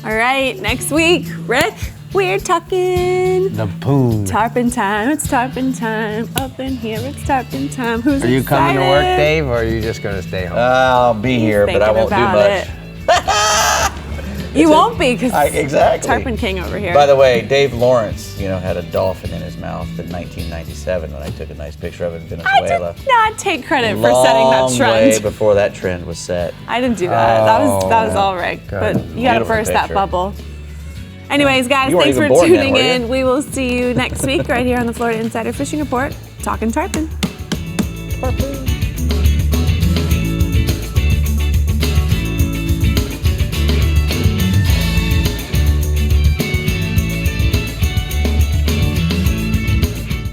All right, next week, Rick, we're talking The poon. tarpon time. It's tarpon time. Up in here, it's tarpon time. Who's Are you coming to work, excited? Dave, or are you just going to stay home? I'll be here, but I thinking won't do about much. You won't be, because exactly. Tarpon King over here. By the way, Dave Lawrence, had a dolphin in his mouth in 1997 when I took a nice picture of it in Venezuela. I did not take credit for setting that trend. Way before that trend was set. I didn't do that. That was all Rick. But you got to Beautiful burst that picture. bubble. Anyways, guys, You weren't thanks for even born then, tuning were you? in. We will see you next week right here on the Florida Insider Fishing Report, talking tarpon. Tarpon.